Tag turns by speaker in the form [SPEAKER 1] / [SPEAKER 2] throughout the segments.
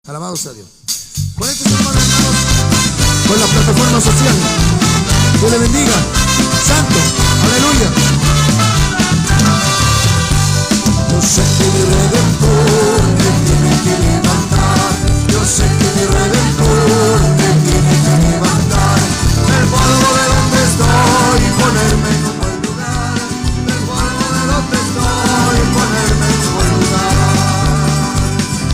[SPEAKER 1] Alabado sea Dios. Conéctense, hermanos, con las plataformas sociales. Dios le bendiga. Santo. Aleluya. Yo sé que mi Redentor me tiene que levantar. Yo sé que mi Redentor me tiene que levantar. Del polvo de donde estoy y ponerme en un buen lugar. Del polvo de donde estoy y ponerme en un buen lugar.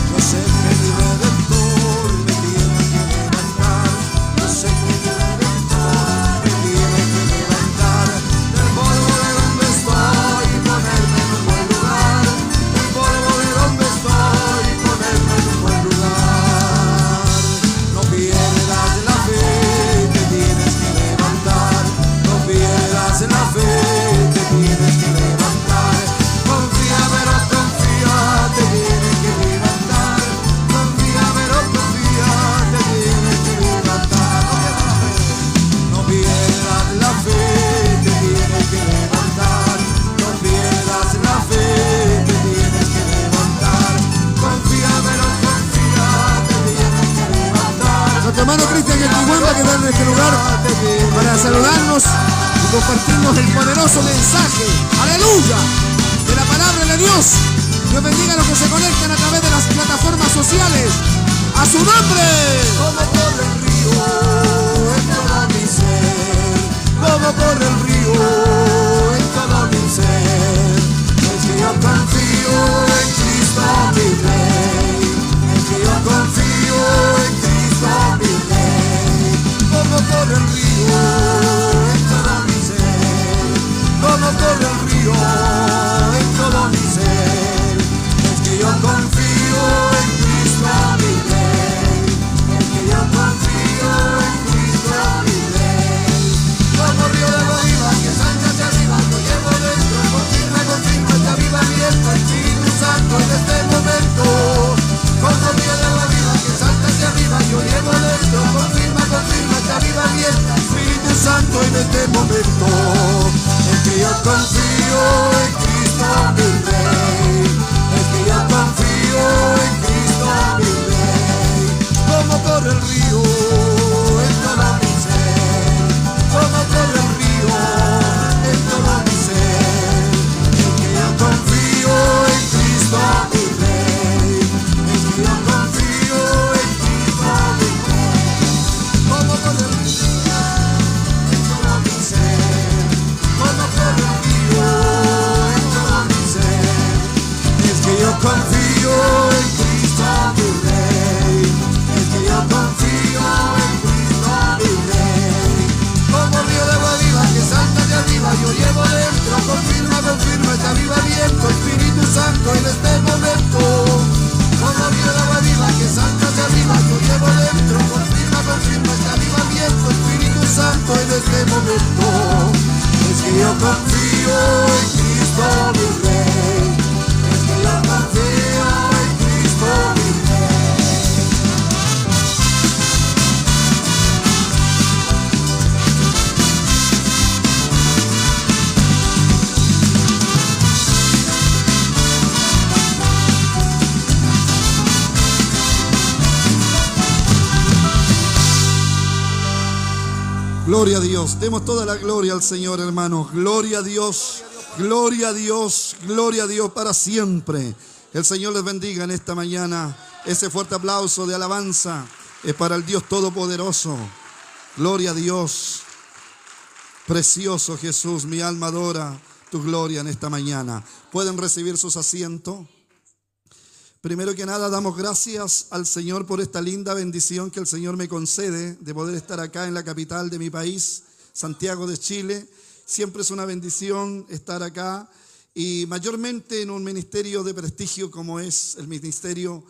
[SPEAKER 1] Yo sé que mi Redentor me tiene que levantar. Yo sé que mi Redentor me tiene que levantar. Del polvo de donde estoy y ponerme en un buen lugar. Del polvo de donde estoy y ponerme en un buen lugar. No pierdas la fe, te tienes que levantar. No pierdas la fe, te tienes que levantar. Confía, pero confía, te tienes que levantar. Confía, pero confía, te tienes que levantar. No pierdas la fe, te tienes que levantar. No pierdas la fe, te tienes que levantar. Confía, pero confía, te tienes que levantar. Nuestro hermano Cristian Esquiguán va a quedar en este lugar para saludarnos y compartirnos el poderoso mensaje, aleluya, de la palabra de Dios. Dios bendiga a los que se conectan a través de las plataformas sociales. ¡A su nombre! Como corre el río en todo mi ser. Como corre el río en todo mi ser. Es que yo confío en Cristo mi Rey. Es que yo confío en Cristo mi Rey. Como corre el río en todo mi ser. Como corre el río en todo mi ser. Es que yo confío en Cristo mi Rey. Es que yo confío en Cristo mi Rey. Como río de agua viva que salta hacia arriba, lo llevo dentro. Confirma, confirma este avivamiento, Espíritu Santo en este momento. Como río de agua viva que salta hacia arriba, yo llevo dentro. Confirma, confirma este avivamiento, Espíritu Santo en este momento. Es que yo confío en Cristo mi Rey. Es que yo confío en Cristo mi Rey. Como corre el río en todo mi ser. Como corre el río en todo mi ser. Es que yo confío en Cristo mi Rey. Es que yo confío en Cristo mi Rey. Como corre el río en todo mi ser. Como corre el río en todo mi ser. Es que yo confío en Cristo mi Rey. Es que yo confío en Cristo mi Rey. Como río de agua viva que salta de arriba, yo llevo dentro. Confirma, confirma este avivamiento, Espíritu Santo en este momento. Como río de agua viva que salta de arriba, yo llevo dentro. Confirma, confirma este avivamiento, Espíritu Santo en este momento. Es que yo confío en Cristo mi Rey. Es que yo confío en Cristo mi Rey. Gloria a Dios, demos toda la gloria al Señor, hermanos. Gloria a Dios, gloria a Dios, gloria a Dios para siempre. El Señor les bendiga en esta mañana. Ese fuerte aplauso de alabanza es para el Dios Todopoderoso. Gloria a Dios. Precioso Jesús, mi alma adora tu gloria en esta mañana. ¿Pueden recibir sus asientos? Primero que nada, damos gracias al Señor por esta linda bendición que el Señor me concede de poder estar acá en la capital de mi país, Santiago de Chile. Siempre es una bendición estar acá y mayormente en un ministerio de prestigio como es el ministerio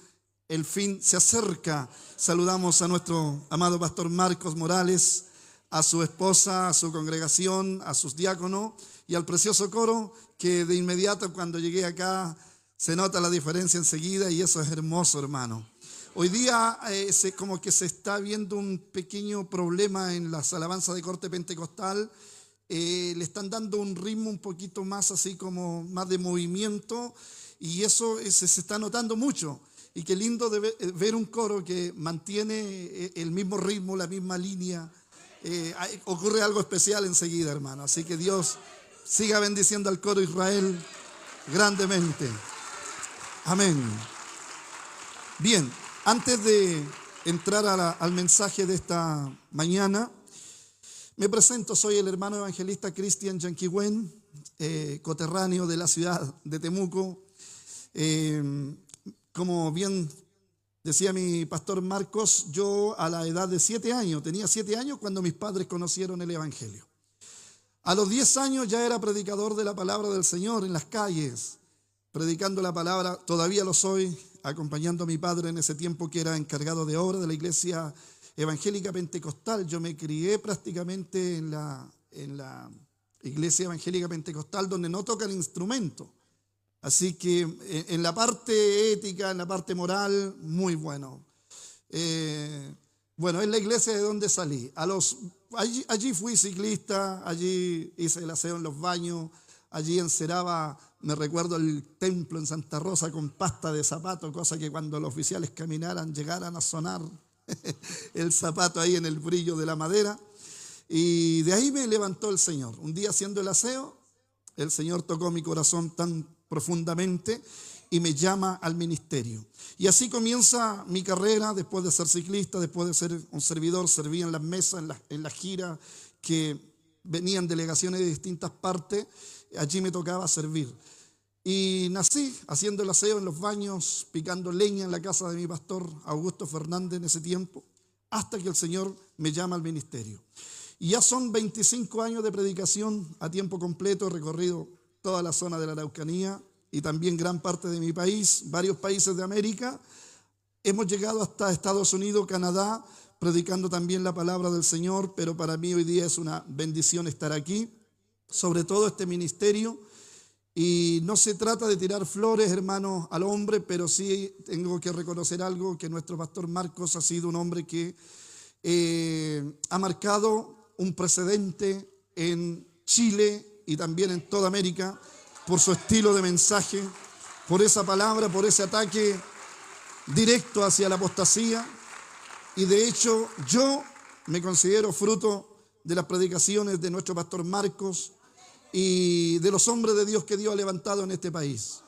[SPEAKER 1] El Fin se acerca. Saludamos a nuestro amado pastor Marcos Morales, a su esposa, a su congregación, a sus diáconos y al precioso coro que de inmediato cuando llegué acá se nota la diferencia enseguida y eso es hermoso, hermano. Hoy día como que se está viendo un pequeño problema en las alabanzas de corte pentecostal. Le están dando un ritmo un poquito más así como más de movimiento y eso se está notando mucho.
[SPEAKER 2] Y qué lindo ver un coro que mantiene el mismo ritmo, la misma línea. Ocurre algo especial enseguida, hermano. Así que Dios siga bendiciendo al coro Israel grandemente. Amén. Bien, antes de entrar al mensaje de esta mañana, me presento. Soy el hermano evangelista Cristian Yanquihuen, coterráneo de la ciudad de Temuco. Como bien decía mi pastor Marcos, yo a la edad de 7 años, tenía 7 años cuando mis padres conocieron el evangelio. A los 10 años ya era predicador de la palabra del Señor en las calles, predicando la palabra. Todavía lo soy, acompañando a mi padre en ese tiempo que era encargado de obra de la iglesia evangélica pentecostal. Yo me crié prácticamente en la iglesia evangélica pentecostal, donde no tocan instrumento. Así que en la parte ética, en la parte moral, muy bueno. Bueno, es la iglesia de donde salí. Allí fui ciclista, allí hice el aseo en los baños, allí enceraba, me recuerdo el templo en Santa Rosa con pasta de zapato, cosa que cuando los oficiales caminaran llegaran a sonar el zapato ahí en el brillo de la madera. Y de ahí me levantó el Señor. Un día haciendo el aseo, el Señor tocó mi corazón tan profundamente y me llama al ministerio. Y así comienza mi carrera. Después de ser ciclista, después de ser un servidor, serví en las mesas, en las giras que venían delegaciones de distintas partes. Allí me tocaba servir. Y nací haciendo el aseo en los baños, picando leña en la casa de mi pastor Augusto Fernández en ese tiempo, hasta que el Señor me llama al ministerio. Y ya son 25 años de predicación a tiempo completo. He recorrido toda la zona de la Araucanía y también gran parte de mi país, varios países de América. Hemos llegado hasta Estados Unidos, Canadá, predicando también la palabra del Señor, pero para mí hoy día es una bendición estar aquí, sobre todo este ministerio. Y no se trata de tirar flores, hermanos, al hombre, pero sí tengo que reconocer algo, que nuestro pastor Marcos ha sido un hombre que ha marcado un precedente en Chile y también en toda América, por su estilo de mensaje, por esa palabra, por ese ataque directo hacia la apostasía. Y de hecho yo me considero fruto de las predicaciones de nuestro pastor Marcos y de los hombres de Dios que Dios ha levantado en este país.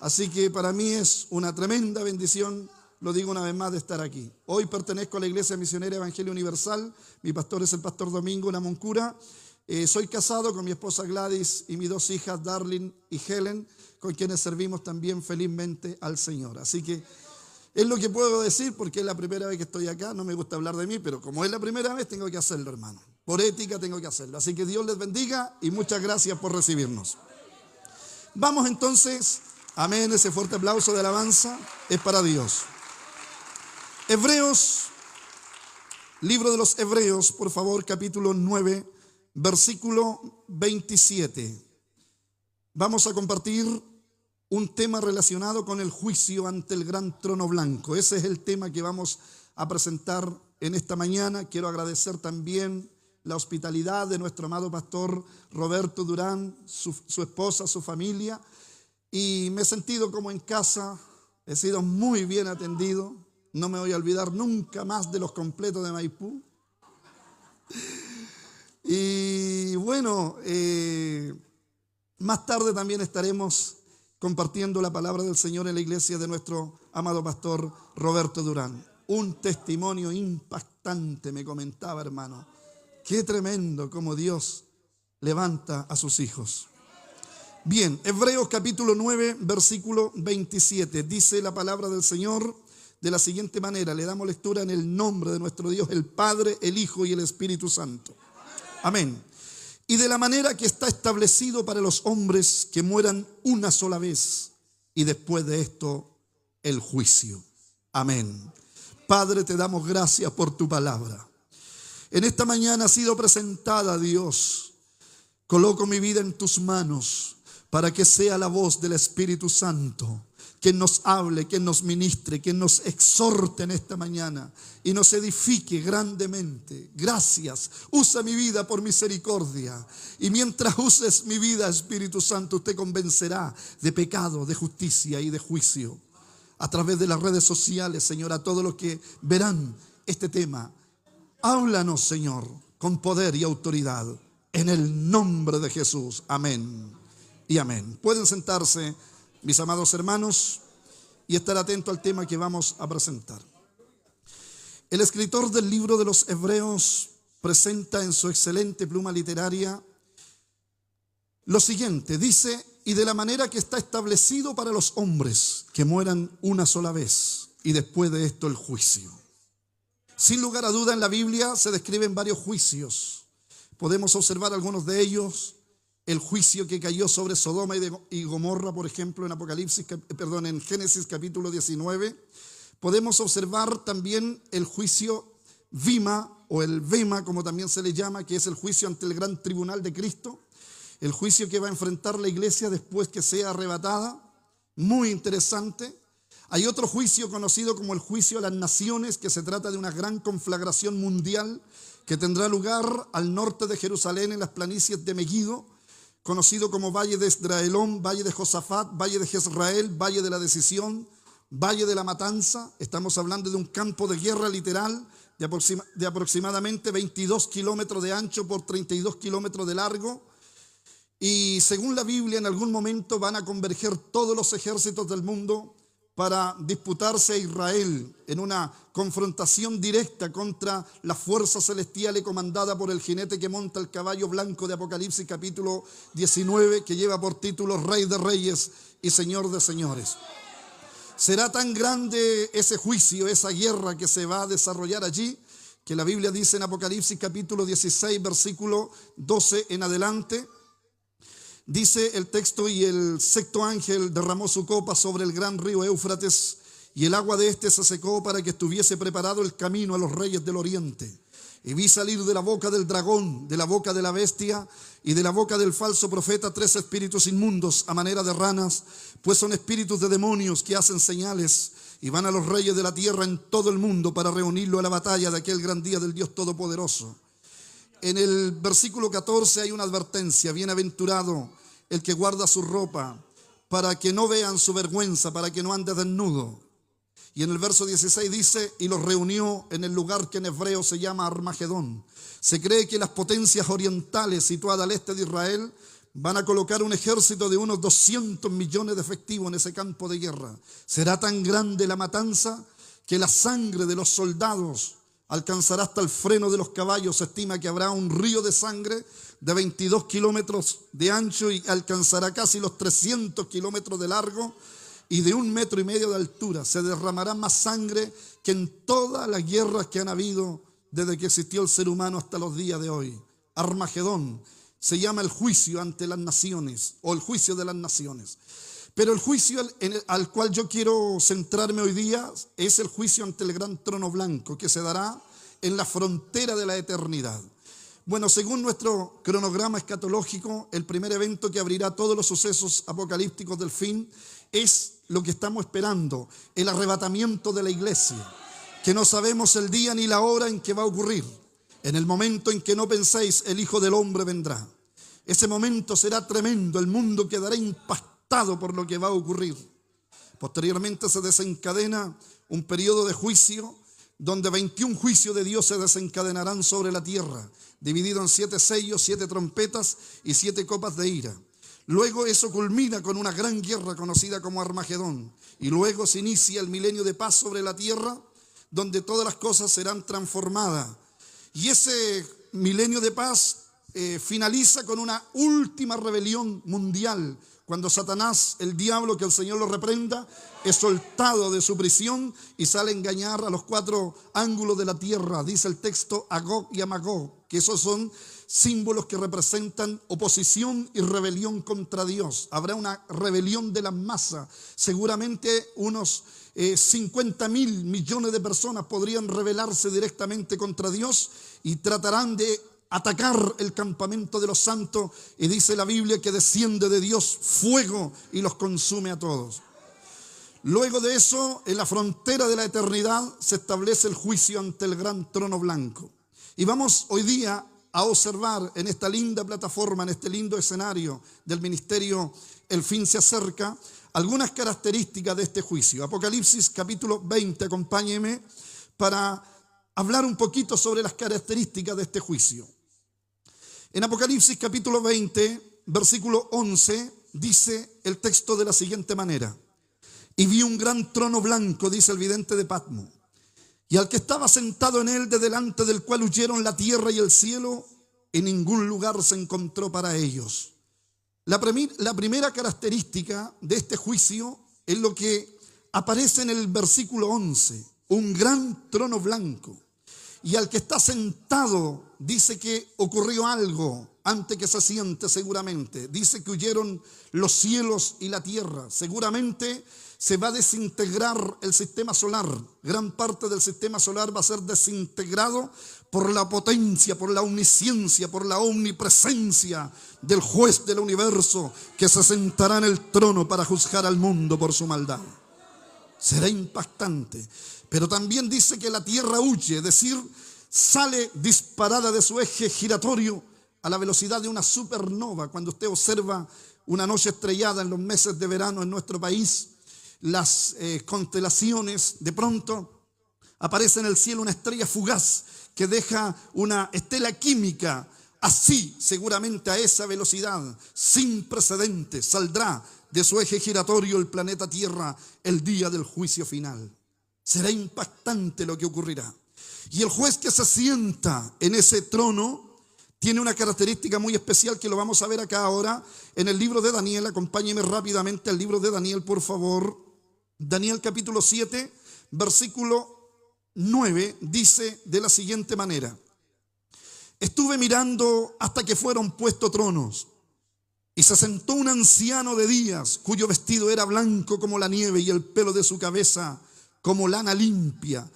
[SPEAKER 2] Así que para mí es una tremenda bendición, lo digo una vez más, de estar aquí. Hoy pertenezco a la Iglesia Misionera Evangelio Universal. Mi pastor es el pastor Domingo Namoncura. Soy casado con mi esposa Gladys y mis 2 hijas, Darlene y Helen, con quienes servimos también felizmente al Señor. Así que es lo que puedo decir, porque es la primera vez que estoy acá. No me gusta hablar de mí, pero como es la primera vez, tengo que hacerlo, hermano. Por ética tengo que hacerlo. Así que Dios les bendiga y muchas gracias por recibirnos. Vamos entonces, amén, ese fuerte aplauso de alabanza es para Dios. Hebreos, libro de los Hebreos, por favor, capítulo 9, versículo 27. Vamos a compartir un tema relacionado con el juicio ante el gran trono blanco. Ese es el tema que vamos a presentar en esta mañana. Quiero agradecer también la hospitalidad de nuestro amado pastor Roberto Durán, su esposa, su familia. Y me he sentido como en casa, he sido muy bien atendido. No me voy a olvidar nunca más de los completos de Maipú. Y bueno, más tarde también estaremos compartiendo la palabra del Señor en la iglesia de nuestro amado pastor Roberto Durán. Un testimonio impactante, me comentaba, hermano. Qué tremendo como Dios levanta a sus hijos. Bien, Hebreos capítulo 9, versículo 27. Dice la palabra del Señor de la siguiente manera. Le damos lectura en el nombre de nuestro Dios, el Padre, el Hijo y el Espíritu Santo. Amén. Y de la manera que está establecido para los hombres que mueran una sola vez, y después de esto el juicio. Amén. Padre, te damos gracias por tu palabra. En esta mañana ha sido presentada, Dios. Coloco mi vida en tus manos para que sea la voz del Espíritu Santo quien nos hable, quien nos ministre, quien nos exhorte en esta mañana y nos edifique grandemente. Gracias. Usa mi vida por misericordia. Y mientras uses mi vida, Espíritu Santo, usted convencerá de pecado, de justicia y de juicio. a través de las redes sociales, Señor, a todos los que verán este tema. Háblanos, Señor, con poder y autoridad, en el nombre de Jesús. Amén y amén. Pueden sentarse, mis amados hermanos, y estar atentos al tema que vamos a presentar. El escritor del libro de los Hebreos presenta en su excelente pluma literaria lo siguiente. Dice: y de la manera que está establecido para los hombres, que mueran una sola vez, y después de esto el juicio. Sin lugar a duda, en la Biblia se describen varios juicios. Podemos observar algunos de ellos. El juicio que cayó sobre Sodoma y Gomorra, por ejemplo, en Génesis capítulo 19. Podemos observar también el juicio Vima, o el Vema, como también se le llama, que es el juicio ante el gran tribunal de Cristo. El juicio que va a enfrentar la iglesia después que sea arrebatada. Muy interesante. Hay otro juicio conocido como el juicio a las naciones, que se trata de una gran conflagración mundial que tendrá lugar al norte de Jerusalén, en las planicies de Megiddo, conocido como Valle de Esdraelón, Valle de Josafat, Valle de Jezreel, Valle de la Decisión, Valle de la Matanza. Estamos hablando de un campo de guerra literal de aproximadamente 22 kilómetros de ancho por 32 kilómetros de largo. Y según la Biblia, en algún momento van a converger todos los ejércitos del mundo para disputarse a Israel en una confrontación directa contra la fuerza celestial comandada por el jinete que monta el caballo blanco de Apocalipsis capítulo 19, que lleva por título Rey de Reyes y Señor de Señores. Será tan grande ese juicio, esa guerra que se va a desarrollar allí, que la Biblia dice en Apocalipsis capítulo 16, versículo 12 en adelante. Dice el texto: y el sexto ángel derramó su copa sobre el gran río Éufrates, y el agua de este se secó para que estuviese preparado el camino a los reyes del oriente. Y vi salir de la boca del dragón, de la boca de la bestia y de la boca del falso profeta 3 espíritus inmundos a manera de ranas, pues son espíritus de demonios que hacen señales, y van a los reyes de la tierra en todo el mundo para reunirlo a la batalla de aquel gran día del Dios Todopoderoso. En el versículo 14 hay una advertencia: bienaventurado el que guarda su ropa, para que no vean su vergüenza, para que no ande desnudo. Y en el verso 16 dice: y los reunió en el lugar que en hebreo se llama Armagedón. Se cree que las potencias orientales situadas al este de Israel van a colocar un ejército de unos 200 millones de efectivos en ese campo de guerra. Será tan grande la matanza que la sangre de los soldados alcanzará hasta el freno de los caballos. Se estima que habrá un río de sangre de 22 kilómetros de ancho y alcanzará casi los 300 kilómetros de largo y de 1,5 metros de altura. Se derramará más sangre que en todas las guerras que han habido desde que existió el ser humano hasta los días de hoy. Armagedón se llama el juicio ante las naciones, o el juicio de las naciones. Pero el juicio al cual yo quiero centrarme hoy día es el juicio ante el gran trono blanco, que se dará en la frontera de la eternidad. Bueno, según nuestro cronograma escatológico, el primer evento que abrirá todos los sucesos apocalípticos del fin es lo que estamos esperando: el arrebatamiento de la iglesia, que no sabemos el día ni la hora en que va a ocurrir. En el momento en que no penséis, el Hijo del Hombre vendrá. Ese momento será tremendo, el mundo quedará impactado por lo que va a ocurrir. Posteriormente se desencadena un periodo de juicio, donde 21 juicios de Dios se desencadenarán sobre la tierra, dividido en 7 sellos, 7 trompetas y 7 copas de ira. Luego eso culmina con una gran guerra conocida como Armagedón, y luego se inicia el milenio de paz sobre la tierra, donde todas las cosas serán transformadas. Y ese milenio de paz finaliza con una última rebelión mundial, cuando Satanás, el diablo, que el Señor lo reprenda, es soltado de su prisión y sale a engañar a los 4 ángulos de la tierra. Dice el texto a Gog y a Magog, que esos son símbolos que representan oposición y rebelión contra Dios. Habrá una rebelión de las masas. Seguramente unos 50.000 millones de personas podrían rebelarse directamente contra Dios y tratarán de atacar el campamento de los santos, y dice la Biblia que desciende de Dios fuego y los consume a todos. Luego de eso, en la frontera de la eternidad se establece el juicio ante el gran trono blanco. Y vamos hoy día a observar en esta linda plataforma, en este lindo escenario del ministerio El Fin se Acerca, algunas características de este juicio. Apocalipsis capítulo 20, acompáñeme para hablar un poquito sobre las características de este juicio. En Apocalipsis capítulo 20, versículo 11, dice el texto de la siguiente manera: y vi un gran trono blanco, dice el vidente de Patmo, y al que estaba sentado en él, de delante del cual huyeron la tierra y el cielo, y ningún lugar se encontró para ellos. La primera característica de este juicio es lo que aparece en el versículo 11, un gran trono blanco. Y al que está sentado, dice que ocurrió algo antes que se siente seguramente. Dice que huyeron los cielos y la tierra. Seguramente se va a desintegrar el sistema solar. Gran parte del sistema solar va a ser desintegrado por la potencia, por la omnisciencia, por la omnipresencia del juez del universo, que se sentará en el trono para juzgar al mundo por su maldad. Será impactante. Pero también dice que la tierra huye, es decir, sale disparada de su eje giratorio a la velocidad de una supernova. Cuando usted observa una noche estrellada en los meses de verano en nuestro país, las constelaciones, de pronto aparece en el cielo una estrella fugaz que deja una estela química. Así, seguramente a esa velocidad, sin precedentes, saldrá de su eje giratorio el planeta Tierra el día del juicio final. Será impactante lo que ocurrirá. Y el juez que se sienta en ese trono tiene una característica muy especial que lo vamos a ver acá ahora en el libro de Daniel. Acompáñeme rápidamente al libro de Daniel, por favor. Daniel capítulo 7, versículo 9, dice de la siguiente manera: estuve mirando hasta que fueron puestos tronos, y se sentó un anciano de días, cuyo vestido era blanco como la nieve y el pelo de su cabeza como lana limpia.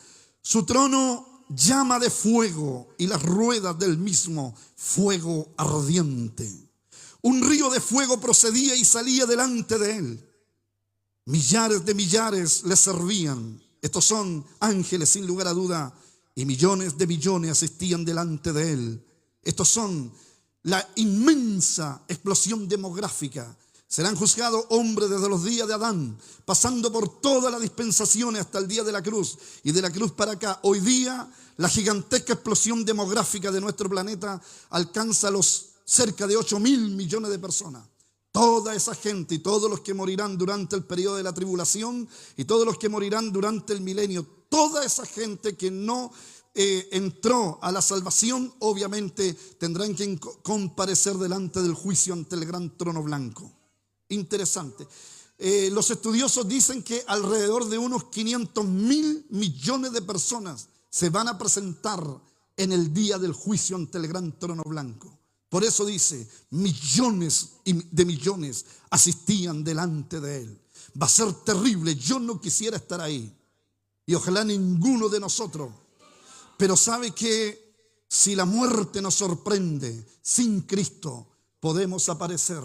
[SPEAKER 2] Su trono llama de fuego y las ruedas del mismo fuego ardiente. Un río de fuego procedía y salía delante de él. Millares de millares le servían. Estos son ángeles sin lugar a duda, y millones de millones asistían delante de él. Estos son la inmensa explosión demográfica. Serán juzgados hombres desde los días de Adán, pasando por todas las dispensaciones hasta el día de la cruz, y de la cruz para acá. Hoy día la gigantesca explosión demográfica de nuestro planeta alcanza los cerca de 8.000 millones de personas. Toda esa gente y todos los que morirán durante el periodo de la tribulación y todos los que morirán durante el milenio, toda esa gente que no entró a la salvación, obviamente tendrán que comparecer delante del juicio ante el gran trono blanco. Interesante. Los estudiosos dicen que alrededor de unos 500.000 millones de personas se van a presentar en el día del juicio ante el gran trono blanco. Por eso dice, millones de millones asistían delante de él. Va a ser terrible. Yo no quisiera estar ahí. Y ojalá ninguno de nosotros. Pero sabe que si la muerte nos sorprende, sin Cristo podemos aparecer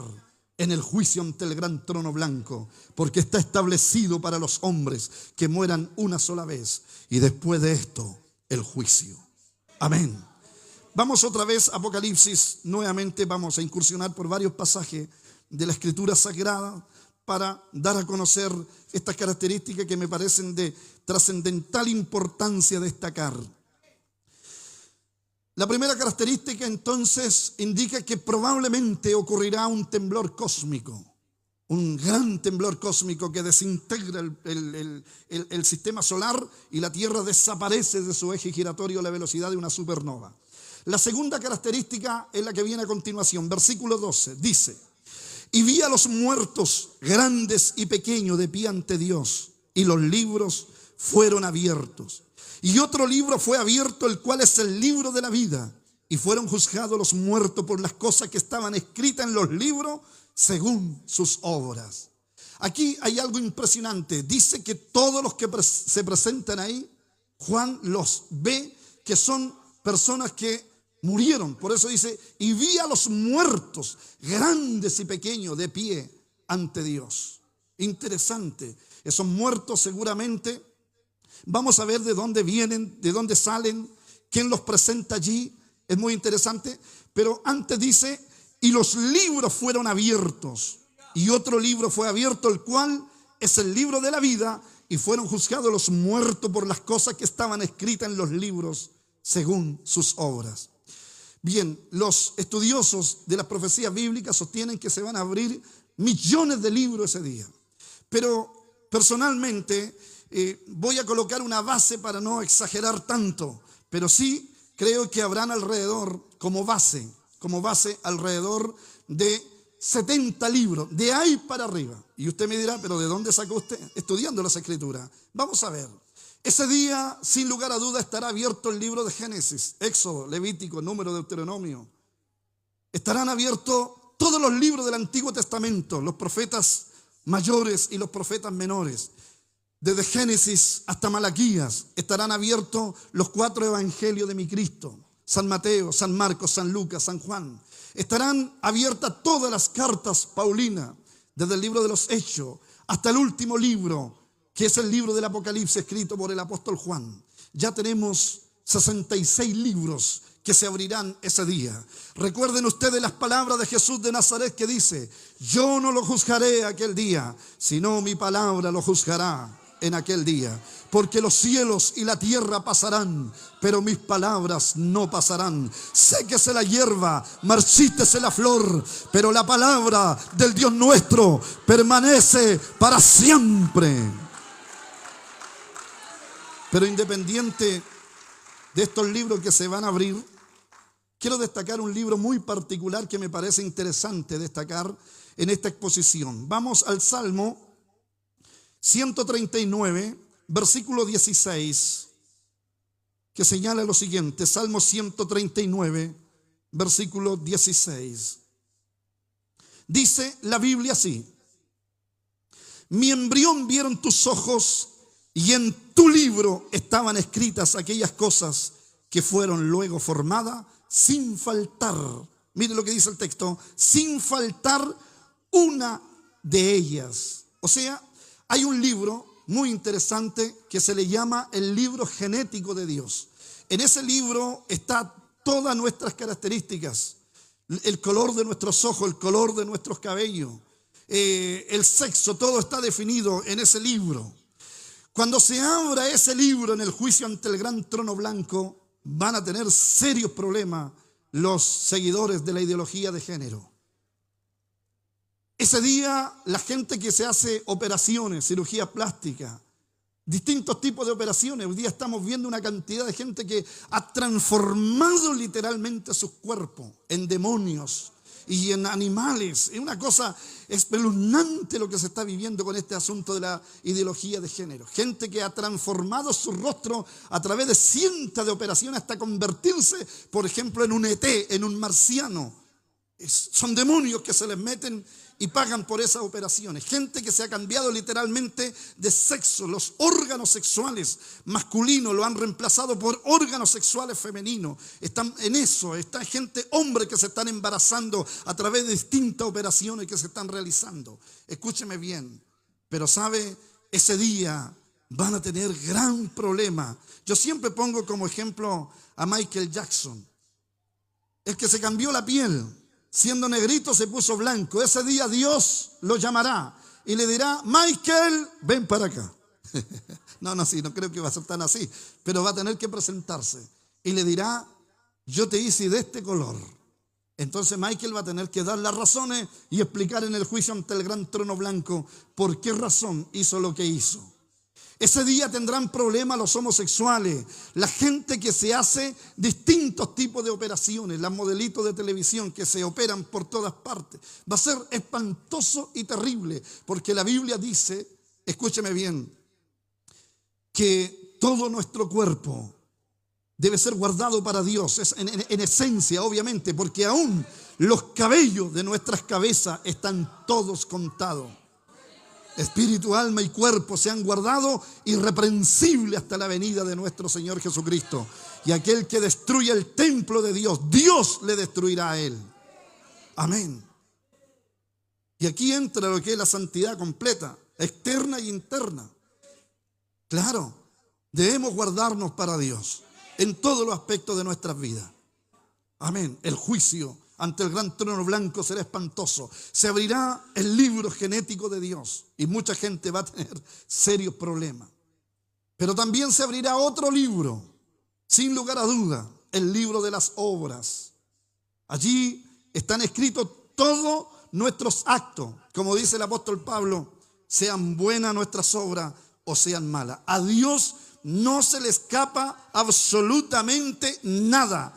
[SPEAKER 2] en el juicio ante el gran trono blanco, porque está establecido para los hombres que mueran una sola vez y después de esto el juicio. Amén. Vamos otra vez a Apocalipsis. Nuevamente vamos a incursionar por varios pasajes de la Escritura Sagrada para dar a conocer estas características que me parecen de trascendental importancia destacar. La primera característica entonces indica que probablemente ocurrirá un temblor cósmico, un gran temblor cósmico que desintegra el sistema solar y la Tierra desaparece de su eje giratorio a la velocidad de una supernova. La segunda característica es la que viene a continuación, versículo 12, dice: y vi a los muertos, grandes y pequeños, de pie ante Dios, y los libros fueron abiertos. Y otro libro fue abierto, el cual es el libro de la vida. Y fueron juzgados los muertos por las cosas que estaban escritas en los libros según sus obras. Aquí hay algo impresionante. Dice que todos los que se presentan ahí, Juan los ve que son personas que murieron. Por eso dice, y vi a los muertos, grandes y pequeños, de pie ante Dios. Interesante. Esos muertos seguramente, vamos a ver de dónde vienen, de dónde salen, quién los presenta allí. Es muy interesante. Pero antes dice, y los libros fueron abiertos. y otro libro fue abierto, el cual es el libro de la vida, y fueron juzgados los muertos por las cosas que estaban escritas en los libros según sus obras. Bien, los estudiosos de las profecías bíblicas sostienen que se van a abrir millones de libros ese día. Pero personalmente voy a colocar una base para no exagerar tanto, pero sí creo que habrán alrededor, como base alrededor de 70 libros, de ahí para arriba. Y usted me dirá, ¿pero de dónde sacó usted? Estudiando las Escrituras. Vamos a ver. Ese día, sin lugar a duda, estará abierto el libro de Génesis, Éxodo, Levítico, Número, Deuteronomio. Estarán abiertos todos los libros del Antiguo Testamento, los profetas mayores y los profetas menores. Desde Génesis hasta Malaquías estarán abiertos los 4 evangelios de mi Cristo: San Mateo, San Marcos, San Lucas, San Juan. Estarán abiertas todas las cartas paulinas, desde el libro de los Hechos hasta el último libro, que es el libro del Apocalipsis, escrito por el apóstol Juan. Ya tenemos 66 libros que se abrirán ese día. Recuerden ustedes las palabras de Jesús de Nazaret, que dice: yo no lo juzgaré aquel día, sino mi palabra lo juzgará en aquel día. Porque los cielos y la tierra pasarán, pero mis palabras no pasarán. Séquese la hierba, marchítese la flor, pero la palabra del Dios nuestro permanece para siempre. Pero independiente de estos libros que se van a abrir, quiero destacar un libro muy particular que me parece interesante destacar en esta exposición. Vamos al Salmo 139, versículo 16, que señala lo siguiente. Salmo 139, versículo 16. Dice la Biblia así: mi embrión vieron tus ojos, y en tu libro estaban escritas aquellas cosas que fueron luego formadas sin faltar. Mire lo que dice el texto: sin faltar una de ellas. O sea, hay un libro muy interesante que se le llama el libro genético de Dios. En ese libro está todas nuestras características: el color de nuestros ojos, el color de nuestros cabellos, el sexo, todo está definido en ese libro. Cuando se abra ese libro en el juicio ante el gran trono blanco, van a tener serios problemas los seguidores de la ideología de género. Ese día, la gente que se hace operaciones, cirugía plástica, distintos tipos de operaciones, hoy día estamos viendo una cantidad de gente que ha transformado literalmente sus cuerpos en demonios y en animales. Es una cosa espeluznante lo que se está viviendo con este asunto de la ideología de género. Gente que ha transformado su rostro a través de cientos de operaciones hasta convertirse, por ejemplo, en un ET, en un marciano. Son demonios que se les meten y pagan por esas operaciones. Gente que se ha cambiado literalmente de sexo. Los órganos sexuales masculinos lo han reemplazado por órganos sexuales femeninos. Están en eso. Está gente, hombres que se están embarazando a través de distintas operaciones que se están realizando. Escúcheme bien. Pero sabe, ese día van a tener gran problema. Yo siempre pongo como ejemplo a Michael Jackson, el que se cambió la piel. Siendo negrito se puso blanco. Ese día Dios lo llamará y le dirá: Michael, ven para acá. No creo que va a ser tan así, pero va a tener que presentarse y le dirá: yo te hice de este color. Entonces Michael va a tener que dar las razones y explicar en el juicio ante el gran trono blanco por qué razón hizo lo que hizo. Ese día tendrán problemas los homosexuales, la gente que se hace distintos tipos de operaciones, las modelitos de televisión que se operan por todas partes. Va a ser espantoso y terrible, porque la Biblia dice, escúcheme bien, que todo nuestro cuerpo debe ser guardado para Dios, es en esencia, obviamente, porque aún los cabellos de nuestras cabezas están todos contados. Espíritu, alma y cuerpo se han guardado irreprensible hasta la venida de nuestro Señor Jesucristo. Y aquel que destruya el templo de Dios, Dios le destruirá a él. Amén. Y aquí entra lo que es la santidad completa, externa y interna. Claro, debemos guardarnos para Dios en todos los aspectos de nuestras vidas. Amén. El juicio ante el gran trono blanco será espantoso. Se abrirá el libro genético de Dios y mucha gente va a tener serios problemas. Pero también se abrirá otro libro, sin lugar a duda, el libro de las obras. Allí están escritos todos nuestros actos, como dice el apóstol Pablo, sean buenas nuestras obras o sean malas. A Dios no se le escapa absolutamente nada.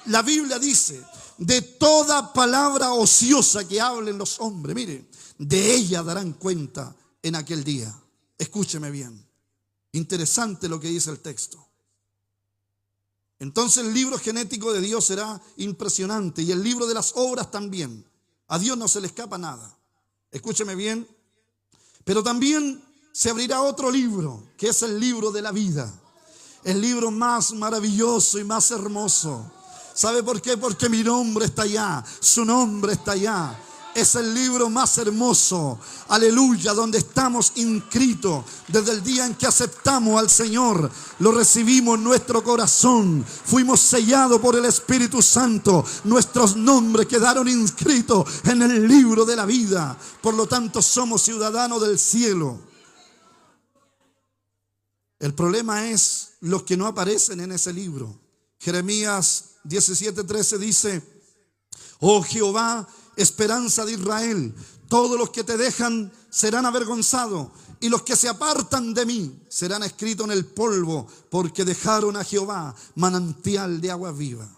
[SPEAKER 2] La Biblia dice, de toda palabra ociosa que hablen los hombres, mire, de ella darán cuenta en aquel día. Escúcheme bien. Interesante lo que dice el texto. Entonces el libro genético de Dios será impresionante y el libro de las obras también. A Dios no se le escapa nada. Escúcheme bien. Pero también se abrirá otro libro, que es el libro de la vida. El libro más maravilloso y más hermoso. ¿Sabe por qué? Porque mi nombre está allá, su nombre está allá. Es el libro más hermoso, aleluya, donde estamos inscritos desde el día en que aceptamos al Señor, lo recibimos en nuestro corazón, fuimos sellados por el Espíritu Santo, nuestros nombres quedaron inscritos en el libro de la vida, por lo tanto somos ciudadanos del cielo. El problema es los que no aparecen en ese libro. Jeremías 17:13 dice, oh Jehová, esperanza de Israel, todos los que te dejan serán avergonzados y los que se apartan de mí serán escritos en el polvo, porque dejaron a Jehová manantial de agua viva.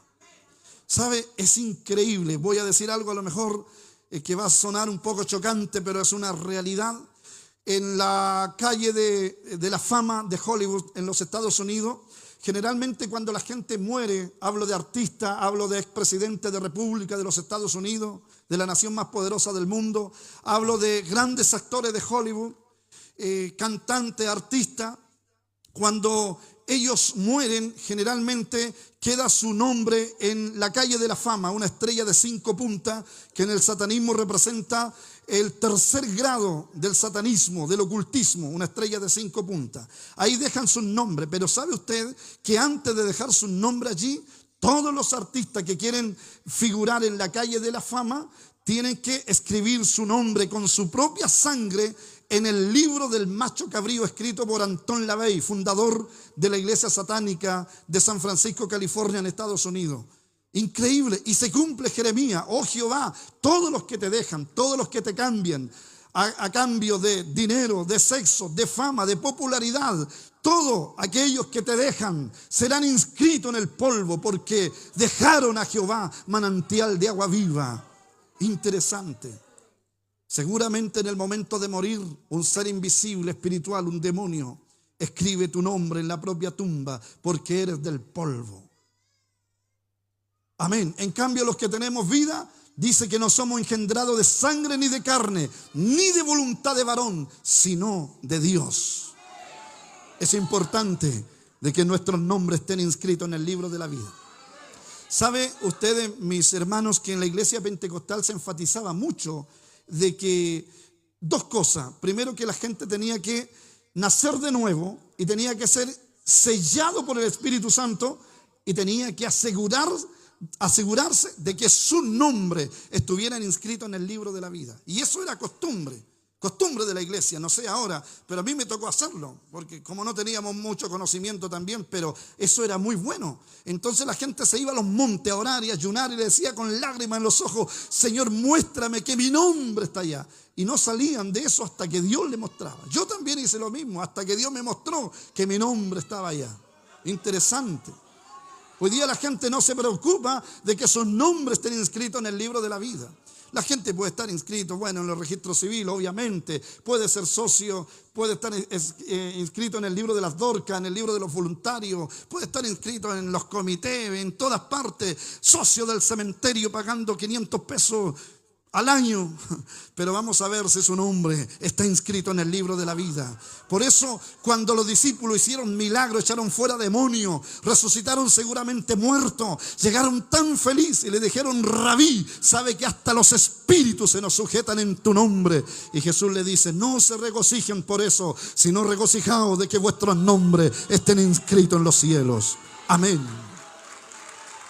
[SPEAKER 2] ¿Sabe? Es increíble. Voy a decir algo a lo mejor que va a sonar un poco chocante, pero es una realidad. En la calle de la fama de Hollywood en los Estados Unidos, generalmente cuando la gente muere, hablo de artistas, hablo de expresidentes de República de los Estados Unidos, de la nación más poderosa del mundo, hablo de grandes actores de Hollywood, cantantes, artistas. Cuando ellos mueren, generalmente queda su nombre en la calle de la fama, una estrella de 5 puntas que en el satanismo representa el tercer grado del satanismo, del ocultismo, una estrella de 5 puntas. Ahí dejan su nombre, pero ¿sabe usted que antes de dejar su nombre allí, todos los artistas que quieren figurar en la calle de la fama tienen que escribir su nombre con su propia sangre en el libro del macho cabrío escrito por Anton LaVey, fundador de la iglesia satánica de San Francisco, California, en Estados Unidos? Increíble. Y se cumple Jeremías, oh Jehová, todos los que te dejan, todos los que te cambian a cambio de dinero, de sexo, de fama, de popularidad, todos aquellos que te dejan serán inscritos en el polvo, porque dejaron a Jehová manantial de agua viva. Interesante. Seguramente en el momento de morir, un ser invisible, espiritual, un demonio, escribe tu nombre en la propia tumba, porque eres del polvo. Amén. En cambio, los que tenemos vida, dice que no somos engendrados de sangre ni de carne, ni de voluntad de varón, sino de Dios. Es importante de que nuestros nombres estén inscritos en el libro de la vida. ¿Sabe ustedes, mis hermanos, que en la iglesia pentecostal se enfatizaba mucho de que dos cosas? Primero, que la gente tenía que nacer de nuevo y tenía que ser sellado por el Espíritu Santo y tenía que asegurarse de que su nombre estuviera inscrito en el libro de la vida. Y eso era costumbre de la iglesia, no sé ahora, pero a mí me tocó hacerlo, porque como no teníamos mucho conocimiento también, pero eso era muy bueno. Entonces la gente se iba a los montes a orar y a ayunar y le decía con lágrimas en los ojos, Señor, muéstrame que mi nombre está allá. Y no salían de eso hasta que Dios le mostraba. Yo también hice lo mismo, hasta que Dios me mostró que mi nombre estaba allá. Interesante. Hoy día la gente no se preocupa de que sus nombres estén inscritos en el libro de la vida. La gente puede estar inscrito, bueno, en los registros civiles, obviamente, puede ser socio, puede estar inscrito en el libro de las Dorcas, en el libro de los voluntarios, puede estar inscrito en los comités, en todas partes, socio del cementerio pagando 500 pesos al año, pero vamos a ver si su nombre está inscrito en el libro de la vida. Por eso, cuando los discípulos hicieron milagros, echaron fuera demonios, resucitaron seguramente muertos, llegaron tan felices y le dijeron, Rabí, sabe que hasta los espíritus se nos sujetan en tu nombre. Y Jesús le dice, no se regocijen por eso, sino regocijaos de que vuestros nombres estén inscritos en los cielos. Amén.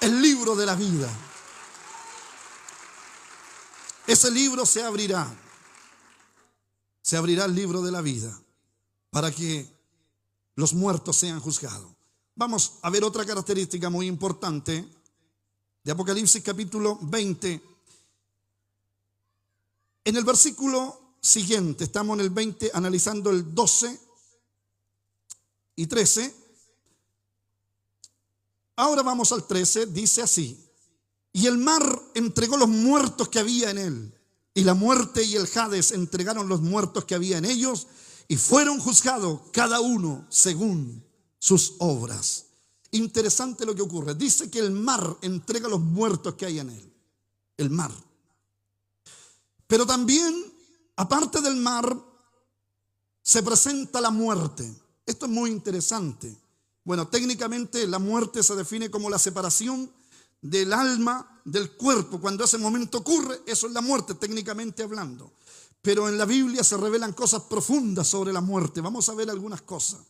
[SPEAKER 2] El libro de la vida. ese libro se abrirá. Se abrirá el libro de la vida para que los muertos sean juzgados. Vamos a ver otra característica muy importante de Apocalipsis capítulo 20. En el versículo siguiente, estamos en el 20 analizando el 12 y 13. Ahora vamos al 13, dice así: y el mar entregó los muertos que había en él, y la muerte y el Hades entregaron los muertos que había en ellos, y fueron juzgados cada uno según sus obras. Interesante lo que ocurre. Dice que el mar entrega los muertos que hay en él. El mar. Pero también, aparte del mar, se presenta la muerte. Esto es muy interesante. Bueno, técnicamente la muerte se define como la separación del alma del cuerpo. Cuando ese momento ocurre, eso es la muerte, técnicamente hablando. Pero en la Biblia se revelan cosas profundas sobre la muerte. Vamos a ver algunas cosas.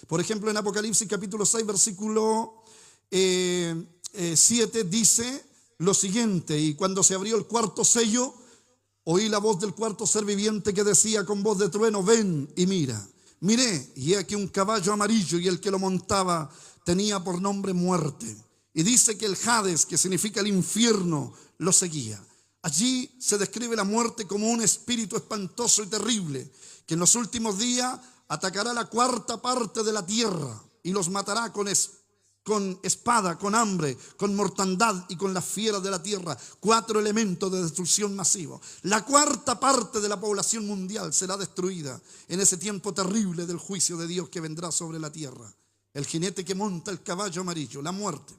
[SPEAKER 2] Por ejemplo, en Apocalipsis capítulo 6, versículo 7 dice lo siguiente: y cuando se abrió el cuarto sello, oí la voz del cuarto ser viviente que decía con voz de trueno: ven y mira. Miré, y he aquí un caballo amarillo, y el que lo montaba tenía por nombre Muerte. Y dice que el Hades, que significa el infierno, lo seguía. Allí se describe la muerte como un espíritu espantoso y terrible, que en los últimos días atacará la cuarta parte de la tierra y los matará con espada, con hambre, con mortandad y con las fieras de la tierra. 4 elementos de destrucción masiva. La cuarta parte de la población mundial será destruida en ese tiempo terrible del juicio de Dios que vendrá sobre la tierra. El jinete que monta el caballo amarillo, la muerte.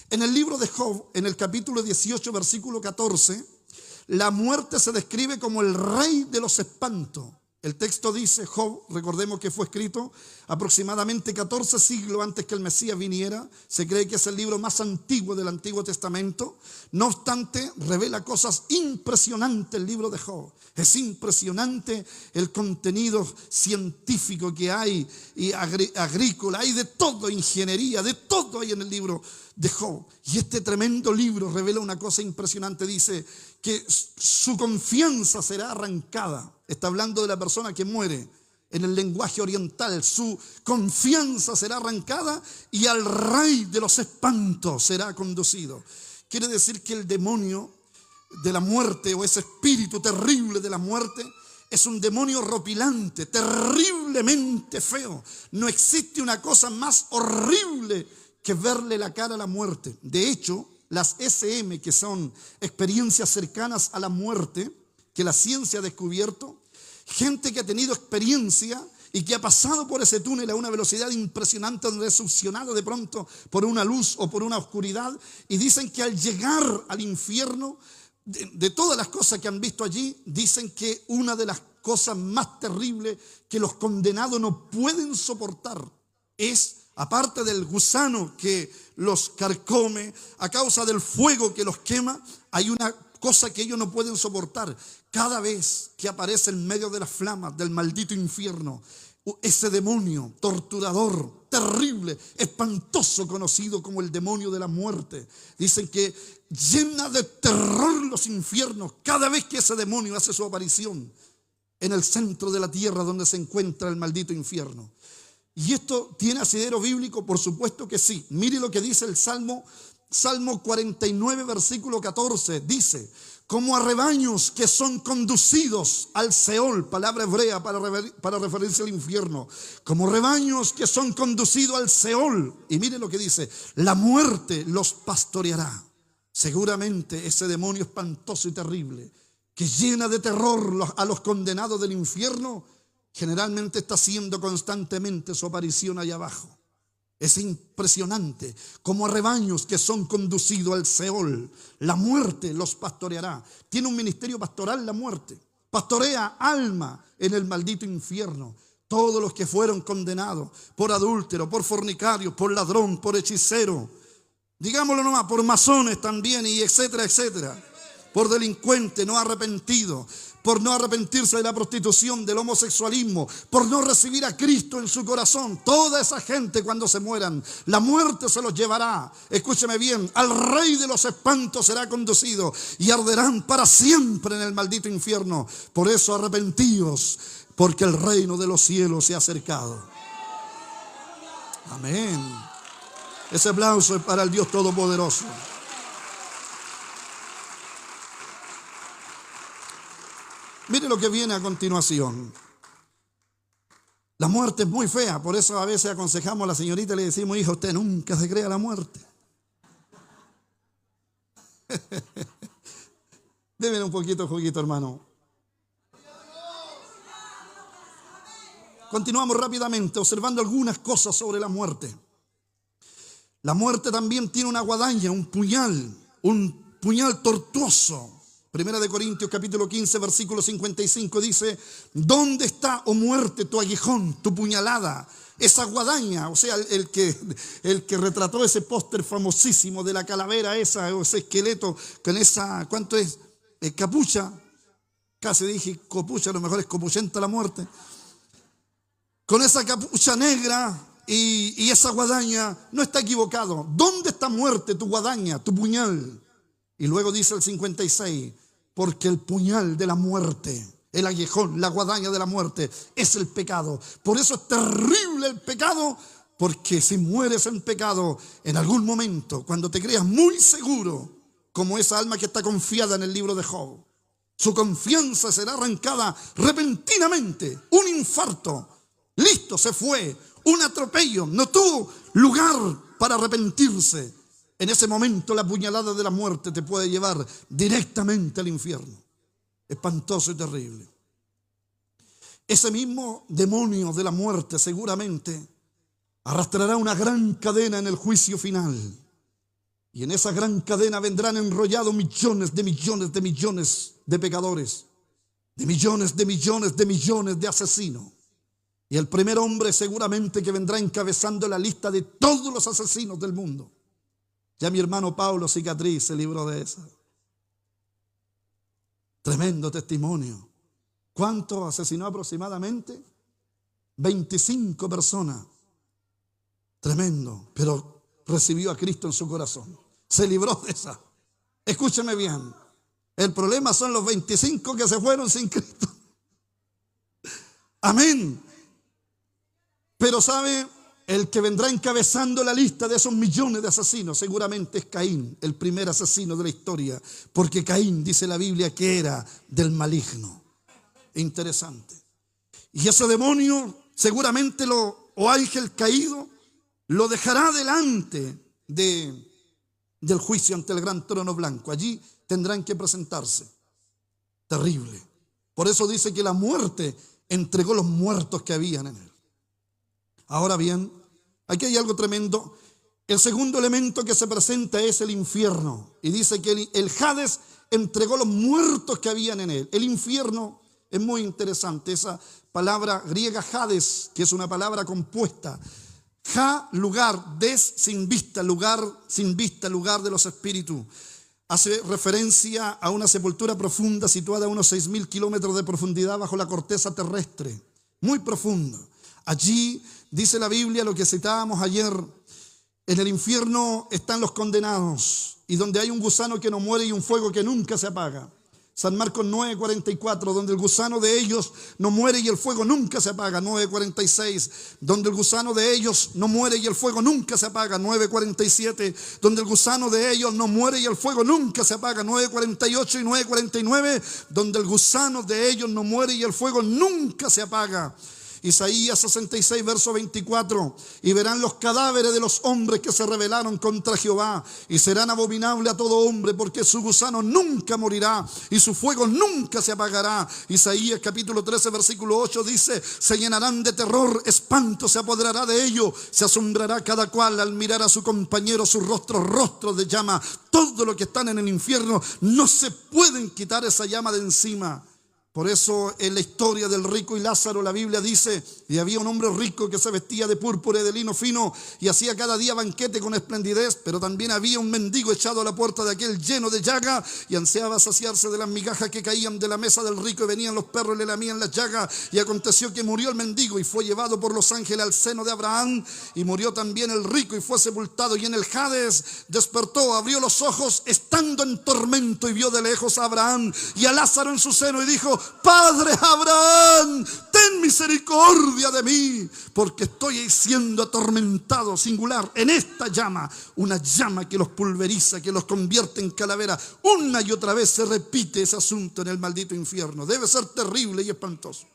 [SPEAKER 2] En el libro de Job, en el capítulo 18, versículo 14, la muerte se describe como el rey de los espantos. El texto dice, Job, recordemos que fue escrito aproximadamente 14 siglos antes que el Mesías viniera. Se cree que es el libro más antiguo del Antiguo Testamento. No obstante, revela cosas impresionantes el libro de Job. Es impresionante el contenido científico que hay y agrícola. Hay de todo, ingeniería, de todo hay en el libro de Job. Y este tremendo libro revela una cosa impresionante. Dice que su confianza será arrancada. Está hablando de la persona que muere. En el lenguaje oriental, su confianza será arrancada y al rey de los espantos será conducido. Quiere decir que el demonio de la muerte, o ese espíritu terrible de la muerte, es un demonio horripilante, terriblemente feo. No existe una cosa más horrible que verle la cara a la muerte. De hecho, las SM, que son experiencias cercanas a la muerte, que la ciencia ha descubierto, gente que ha tenido experiencia y que ha pasado por ese túnel a una velocidad impresionante, donde es succionado de pronto por una luz o por una oscuridad, y dicen que al llegar al infierno, de todas las cosas que han visto allí, dicen que una de las cosas más terribles que los condenados no pueden soportar es, aparte del gusano que los carcome, a causa del fuego que los quema, hay una cosa que ellos no pueden soportar. Cada vez que aparece en medio de las flamas del maldito infierno, ese demonio torturador, terrible, espantoso, conocido como el demonio de la muerte, dicen que llena de terror los infiernos cada vez que ese demonio hace su aparición en el centro de la tierra donde se encuentra el maldito infierno. ¿Y esto tiene asidero bíblico? Por supuesto que sí. Mire lo que dice el Salmo 49, versículo 14. Dice: como a rebaños que son conducidos al Seol, palabra hebrea para referirse al infierno. Como rebaños que son conducidos al Seol. Y mire lo que dice: la muerte los pastoreará. Seguramente ese demonio espantoso y terrible que llena de terror a los condenados del infierno, generalmente está haciendo constantemente su aparición allá abajo. Es impresionante, como a rebaños que son conducidos al Seol. La muerte los pastoreará. Tiene un ministerio pastoral la muerte. Pastorea alma en el maldito infierno. Todos los que fueron condenados por adúltero, por fornicario, por ladrón, por hechicero, digámoslo nomás, por masones también, y etcétera, etcétera. Por delincuente no arrepentido, por no arrepentirse de la prostitución, del homosexualismo, por no recibir a Cristo en su corazón. Toda esa gente, cuando se mueran, la muerte se los llevará. Escúcheme bien, al rey de los espantos será conducido y arderán para siempre en el maldito infierno. Por eso arrepentíos, porque el reino de los cielos se ha acercado. Amén. Ese aplauso es para el Dios Todopoderoso. Mire lo que viene a continuación. La muerte es muy fea, por eso a veces aconsejamos a la señorita y le decimos: hija, usted nunca se crea la muerte. Deme un poquito de juguito, hermano. Continuamos rápidamente observando algunas cosas sobre la muerte. La muerte también tiene una guadaña, un puñal tortuoso. Primera de Corintios capítulo 15 versículo 55 dice: ¿dónde está, oh muerte, tu aguijón, tu puñalada? Esa guadaña, o sea, el que retrató ese póster famosísimo de la calavera esa, o ese esqueleto con esa, ¿cuánto es? Capucha, casi dije copucha, a lo mejor es copuchenta la muerte. Con esa capucha negra y esa guadaña, no está equivocado. ¿Dónde está, muerte, tu guadaña, tu puñal? Y luego dice el 56, porque el puñal de la muerte, el aguijón, la guadaña de la muerte, es el pecado. Por eso es terrible el pecado, porque si mueres en pecado, en algún momento, cuando te creas muy seguro, como esa alma que está confiada en el libro de Job, su confianza será arrancada repentinamente, un infarto, listo, se fue, un atropello, no tuvo lugar para arrepentirse. En ese momento la puñalada de la muerte te puede llevar directamente al infierno. Espantoso y terrible. Ese mismo demonio de la muerte seguramente arrastrará una gran cadena en el juicio final. Y en esa gran cadena vendrán enrollados millones de millones de millones de pecadores, de millones de millones de millones de asesinos. Y el primer hombre seguramente que vendrá encabezando la lista de todos los asesinos del mundo. Ya mi hermano Pablo Cicatriz se libró de esa. Tremendo testimonio. ¿Cuánto asesinó aproximadamente? 25 personas. Tremendo, pero recibió a Cristo en su corazón. Se libró de esa. Escúcheme bien. El problema son los 25 que se fueron sin Cristo. Amén. Pero ¿sabe? El que vendrá encabezando la lista de esos millones de asesinos seguramente es Caín, el primer asesino de la historia, porque Caín, dice la Biblia, que era del maligno. Interesante. Y ese demonio seguramente o ángel caído lo dejará delante del juicio ante el gran trono blanco. Allí tendrán que presentarse. Terrible. Por eso dice que la muerte entregó los muertos que habían en él. Ahora bien, aquí hay algo tremendo. El segundo elemento que se presenta es el infierno. Y dice que el Hades entregó los muertos que habían en él. El infierno es muy interesante. Esa palabra griega Hades, que es una palabra compuesta. Ja, lugar, des, sin vista, lugar, sin vista, lugar de los espíritus. Hace referencia a una sepultura profunda situada a unos 6.000 kilómetros de profundidad bajo la corteza terrestre. Muy profunda. Allí dice la Biblia lo que citábamos ayer: en el infierno están los condenados, y donde hay un gusano que no muere y un fuego que nunca se apaga. San Marcos 9:44, donde el gusano de ellos no muere y el fuego nunca se apaga. 9:46, donde el gusano de ellos no muere y el fuego nunca se apaga. 9:47, donde el gusano de ellos no muere y el fuego nunca se apaga. 9:48 y 9:49, donde el gusano de ellos no muere y el fuego nunca se apaga. Isaías 66, verso 24, y verán los cadáveres de los hombres que se rebelaron contra Jehová, y serán abominables a todo hombre, porque su gusano nunca morirá, y su fuego nunca se apagará. Isaías capítulo 13, versículo 8 dice: se llenarán de terror, espanto se apoderará de ellos, se asombrará cada cual al mirar a su compañero, sus rostros de llama. Todo lo que están en el infierno no se pueden quitar esa llama de encima. Por eso en la historia del rico y Lázaro la Biblia dice, y había un hombre rico que se vestía de púrpura y de lino fino y hacía cada día banquete con esplendidez, pero también había un mendigo echado a la puerta de aquel lleno de llaga y ansiaba saciarse de las migajas que caían de la mesa del rico, y venían los perros y le lamían las llagas. Y aconteció que murió el mendigo y fue llevado por los ángeles al seno de Abraham, y murió también el rico y fue sepultado, y en el Hades despertó, abrió los ojos estando en tormento y vio de lejos a Abraham y a Lázaro en su seno y dijo: Padre Abraham, ten misericordia de mí, porque estoy siendo atormentado, singular, en esta llama, una llama que los pulveriza, que los convierte en calavera. Una y otra vez se repite ese asunto en el maldito infierno. Debe ser terrible y espantoso.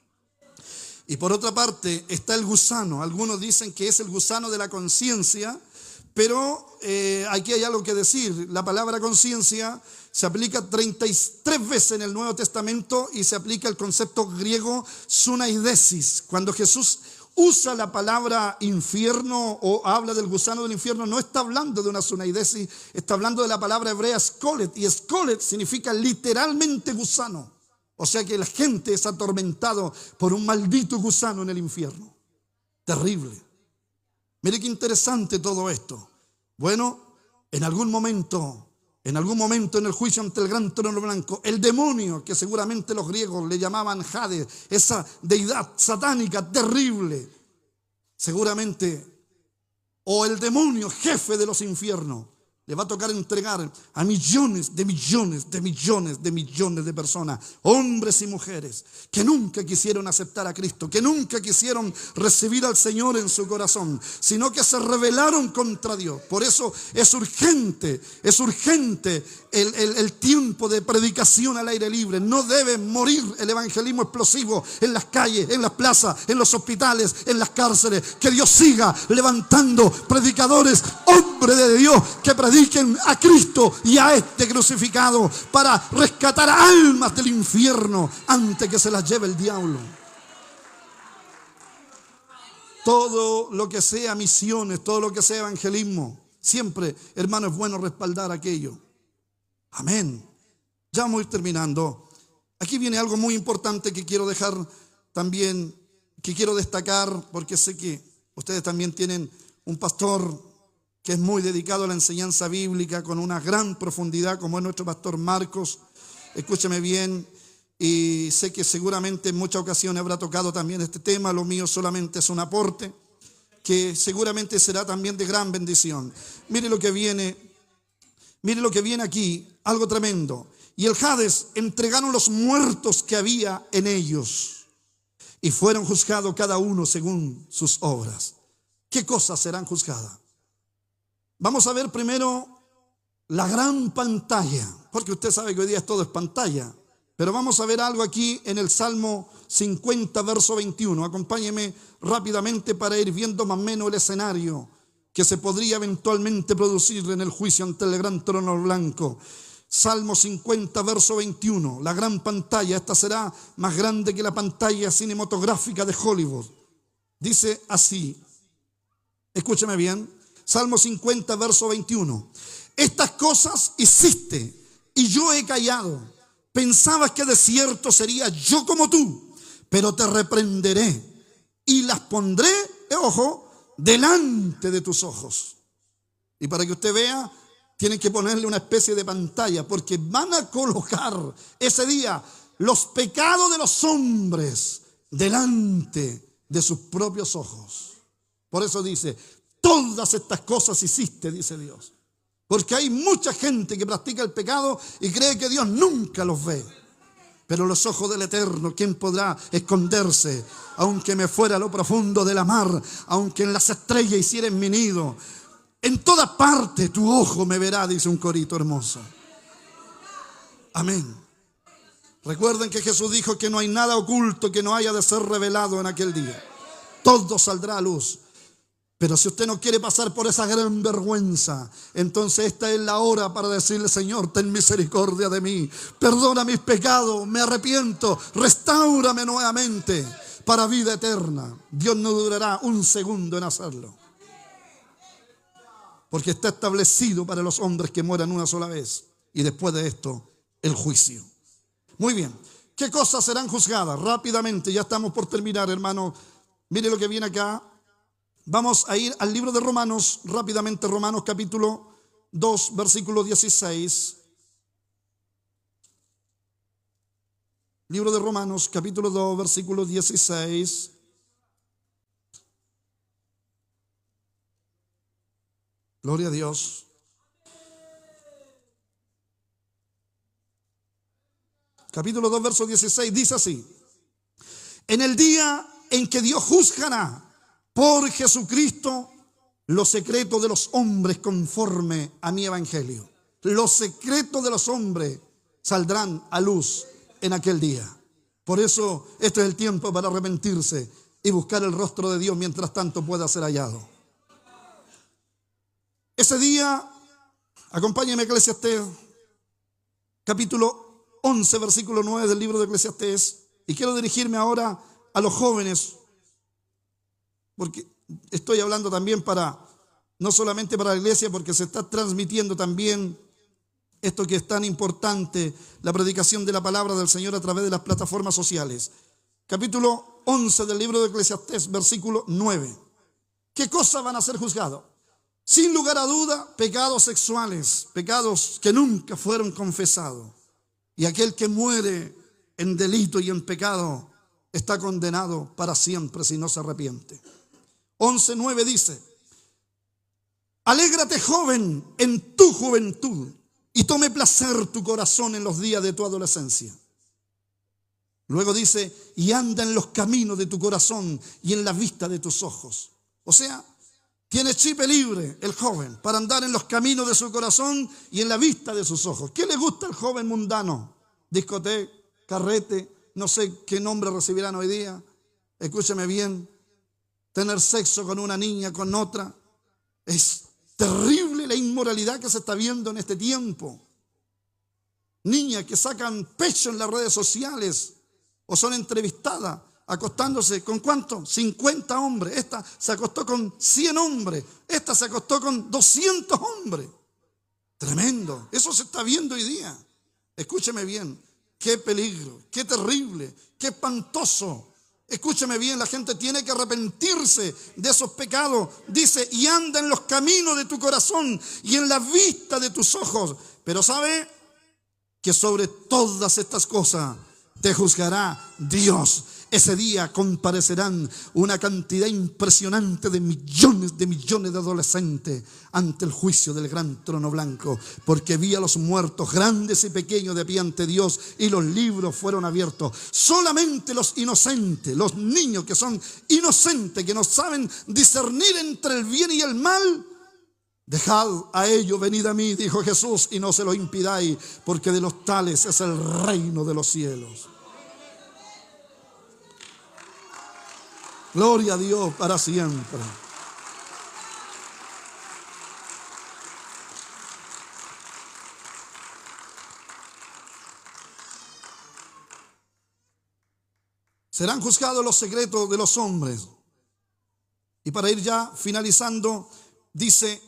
[SPEAKER 2] Y por otra parte está el gusano. Algunos dicen que es el gusano de la conciencia, pero aquí hay algo que decir. La palabra conciencia se aplica 33 veces en el Nuevo Testamento y se aplica el concepto griego sunaidesis. Cuando Jesús usa la palabra infierno o habla del gusano del infierno, no está hablando de una sunaidesis, está hablando de la palabra hebrea skolet, y skolet significa literalmente gusano. O sea que la gente es atormentado por un maldito gusano en el infierno. Terrible. Mire qué interesante todo esto. Bueno, en algún momento en el juicio ante el gran trono blanco, el demonio, que seguramente los griegos le llamaban Hades, esa deidad satánica terrible, seguramente, o el demonio jefe de los infiernos, le va a tocar entregar a millones de millones de millones de millones de personas, hombres y mujeres, que nunca quisieron aceptar a Cristo, que nunca quisieron recibir al Señor en su corazón, sino que se rebelaron contra Dios. Por eso es urgente el tiempo de predicación al aire libre. No debe morir el evangelismo explosivo en las calles, en las plazas, en los hospitales, en las cárceles. Que Dios siga levantando predicadores, hombres de Dios, que prediquen a Cristo y a este crucificado para rescatar almas del infierno antes que se las lleve el diablo. Todo lo que sea misiones, todo lo que sea evangelismo, siempre, hermano, es bueno respaldar aquello. Amén. Ya vamos a ir terminando. Aquí viene algo muy importante que quiero dejar también, que quiero destacar, porque sé que ustedes también tienen un pastor que es muy dedicado a la enseñanza bíblica con una gran profundidad, como es nuestro pastor Marcos. Escúcheme bien, y sé que seguramente en muchas ocasiones habrá tocado también este tema. Lo mío solamente es un aporte que seguramente será también de gran bendición. Mire lo que viene aquí, algo tremendo. Y el Hades entregaron los muertos que había en ellos y fueron juzgados cada uno según sus obras. ¿Qué cosas serán juzgadas? Vamos a ver primero la gran pantalla, porque usted sabe que hoy día todo es pantalla. Pero vamos a ver algo aquí en el Salmo 50, verso 21. Acompáñeme rápidamente para ir viendo más o menos el escenario que se podría eventualmente producir en el juicio ante el gran trono blanco. Salmo 50, verso 21. La gran pantalla, esta será más grande que la pantalla cinematográfica de Hollywood. Dice así, escúcheme bien. Salmo 50, verso 21. Estas cosas hiciste y yo he callado. Pensabas que de cierto sería yo como tú, pero te reprenderé y las pondré, ojo, delante de tus ojos. Y para que usted vea, tienen que ponerle una especie de pantalla, porque van a colocar ese día los pecados de los hombres delante de sus propios ojos. Por eso dice, todas estas cosas hiciste, dice Dios. Porque hay mucha gente que practica el pecado y cree que Dios nunca los ve. Pero los ojos del Eterno, ¿quién podrá esconderse? Aunque me fuera a lo profundo de la mar, aunque en las estrellas hicieran mi nido, en toda parte tu ojo me verá, dice un corito hermoso. Amén. Recuerden que Jesús dijo que no hay nada oculto que no haya de ser revelado en aquel día. Todo saldrá a luz. Pero si usted no quiere pasar por esa gran vergüenza, entonces esta es la hora para decirle: Señor, ten misericordia de mí, perdona mis pecados, me arrepiento, restáurame nuevamente para vida eterna. Dios no durará un segundo en hacerlo, porque está establecido para los hombres que mueran una sola vez y después de esto el juicio. Muy bien, ¿Qué cosas serán juzgadas? Rápidamente, ya estamos por terminar, hermano. Mire lo que viene acá. Vamos a ir al libro de Romanos, rápidamente, Romanos capítulo 2, versículo 16. Libro de Romanos, capítulo 2, versículo 16. Gloria a Dios. Capítulo 2, verso 16, dice así: en el día en que Dios juzgará por Jesucristo los secretos de los hombres conforme a mi evangelio. Los secretos de los hombres saldrán a luz en aquel día. Por eso este es el tiempo para arrepentirse y buscar el rostro de Dios mientras tanto pueda ser hallado. Ese día, acompáñenme a Eclesiastés, capítulo 11, versículo 9 del libro de Eclesiastés. Y quiero dirigirme ahora a los jóvenes, porque estoy hablando también no solamente para la iglesia, porque se está transmitiendo también esto que es tan importante, la predicación de la palabra del Señor a través de las plataformas sociales. Capítulo 11 del libro de Eclesiastés, versículo 9. ¿Qué cosas van a ser juzgadas? Sin lugar a duda, pecados sexuales, pecados que nunca fueron confesados. Y aquel que muere en delito y en pecado está condenado para siempre si no se arrepiente. 11:9 dice: alégrate, joven, en tu juventud, y tome placer tu corazón en los días de tu adolescencia. Luego dice: y anda en los caminos de tu corazón y en la vista de tus ojos. O sea, tiene chip libre el joven para andar en los caminos de su corazón y en la vista de sus ojos. ¿Qué le gusta al joven mundano? Discoteca, carrete, no sé qué nombre recibirán hoy día. Escúcheme bien. Tener sexo con una niña, con otra. Es terrible la inmoralidad que se está viendo en este tiempo. Niñas que sacan pecho en las redes sociales o son entrevistadas acostándose con ¿cuánto? 50 hombres. Esta se acostó con 100 hombres. Esta se acostó con 200 hombres. Tremendo. Eso se está viendo hoy día. Escúcheme bien. Qué peligro, qué terrible, qué espantoso. Escúcheme bien, la gente tiene que arrepentirse de esos pecados. Dice: y anda en los caminos de tu corazón y en la vista de tus ojos. Pero sabe que sobre todas estas cosas te juzgará Dios. Ese día comparecerán una cantidad impresionante de millones de adolescentes ante el juicio del gran trono blanco, porque vi a los muertos grandes y pequeños de pie ante Dios, y los libros fueron abiertos. Solamente los inocentes, los niños que son inocentes, que no saben discernir entre el bien y el mal, dejad a ellos, venid a mí, dijo Jesús, y no se lo impidáis, porque de los tales es el reino de los cielos. Gloria a Dios para siempre. Serán juzgados los secretos de los hombres. Y para ir ya finalizando, dice,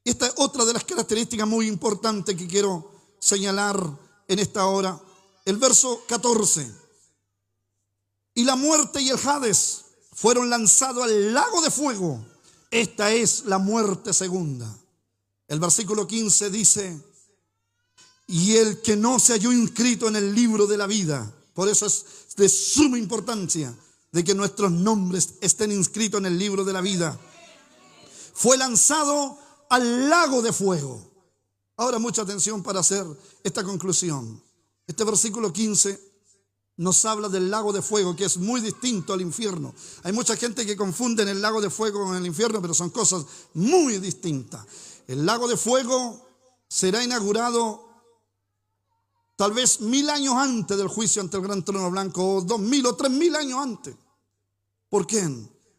[SPEAKER 2] esta es otra de las características muy importantes que quiero señalar en esta hora. El verso 14. Y la muerte y el Hades fueron lanzados al lago de fuego. Esta es la muerte segunda. El versículo 15 dice: y el que no se halló inscrito en el libro de la vida. Por eso es de suma importancia de que nuestros nombres estén inscritos en el libro de la vida. Fue lanzado al lago de fuego. Ahora mucha atención para hacer esta conclusión. Este versículo 15 nos habla del lago de fuego, que es muy distinto al infierno. Hay mucha gente que confunde el lago de fuego con el infierno, pero son cosas muy distintas. El lago de fuego será inaugurado tal vez 1000 años antes del juicio ante el gran trono blanco, o 2000 o 3000 años antes. ¿Por qué?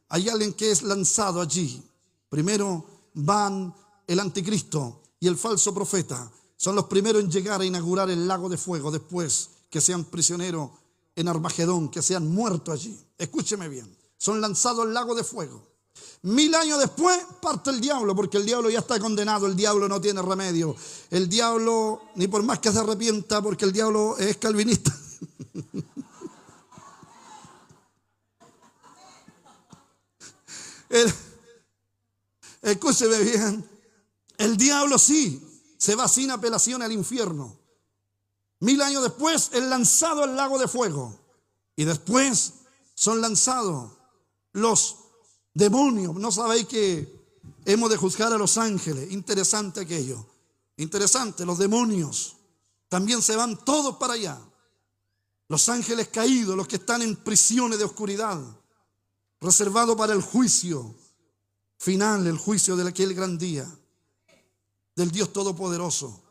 [SPEAKER 2] Hay alguien que es lanzado allí. Primero van el anticristo y el falso profeta. Son los primeros en llegar a inaugurar el lago de fuego, después que sean prisioneros en Armagedón, que sean muertos allí. Escúcheme bien, son lanzados al lago de fuego. 1000 años después parte el diablo, porque el diablo ya está condenado, el diablo no tiene remedio. El diablo, ni por más que se arrepienta, porque el diablo es calvinista. Escúcheme bien, el diablo sí se va sin apelación al infierno. 1000 años después es lanzado al lago de fuego. Y después son lanzados los demonios. ¿No sabéis que hemos de juzgar a los ángeles? Interesante aquello. Interesante, los demonios también se van todos para allá. Los ángeles caídos, los que están en prisiones de oscuridad, reservado para el juicio final, el juicio de aquel gran día del Dios Todopoderoso.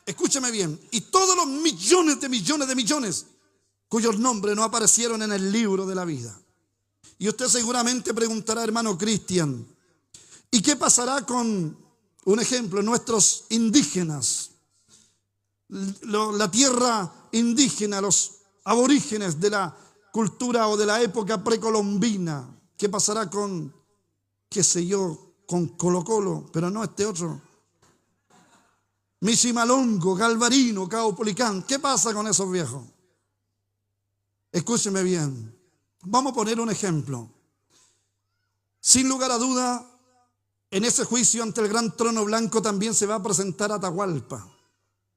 [SPEAKER 2] Escúchame bien, y todos los millones de millones cuyos nombres no aparecieron en el libro de la vida. Y usted seguramente preguntará, hermano Cristian, ¿y qué pasará con, un ejemplo, nuestros indígenas? La tierra indígena, los aborígenes de la cultura o de la época precolombina. ¿Qué pasará con, qué sé yo, con Colo Colo, pero no este otro? Michimalongo, Galvarino, Caupolicán. ¿Qué pasa con esos viejos? Escúcheme bien. Vamos a poner un ejemplo. Sin lugar a duda, en ese juicio ante el gran trono blanco también se va a presentar Atahualpa.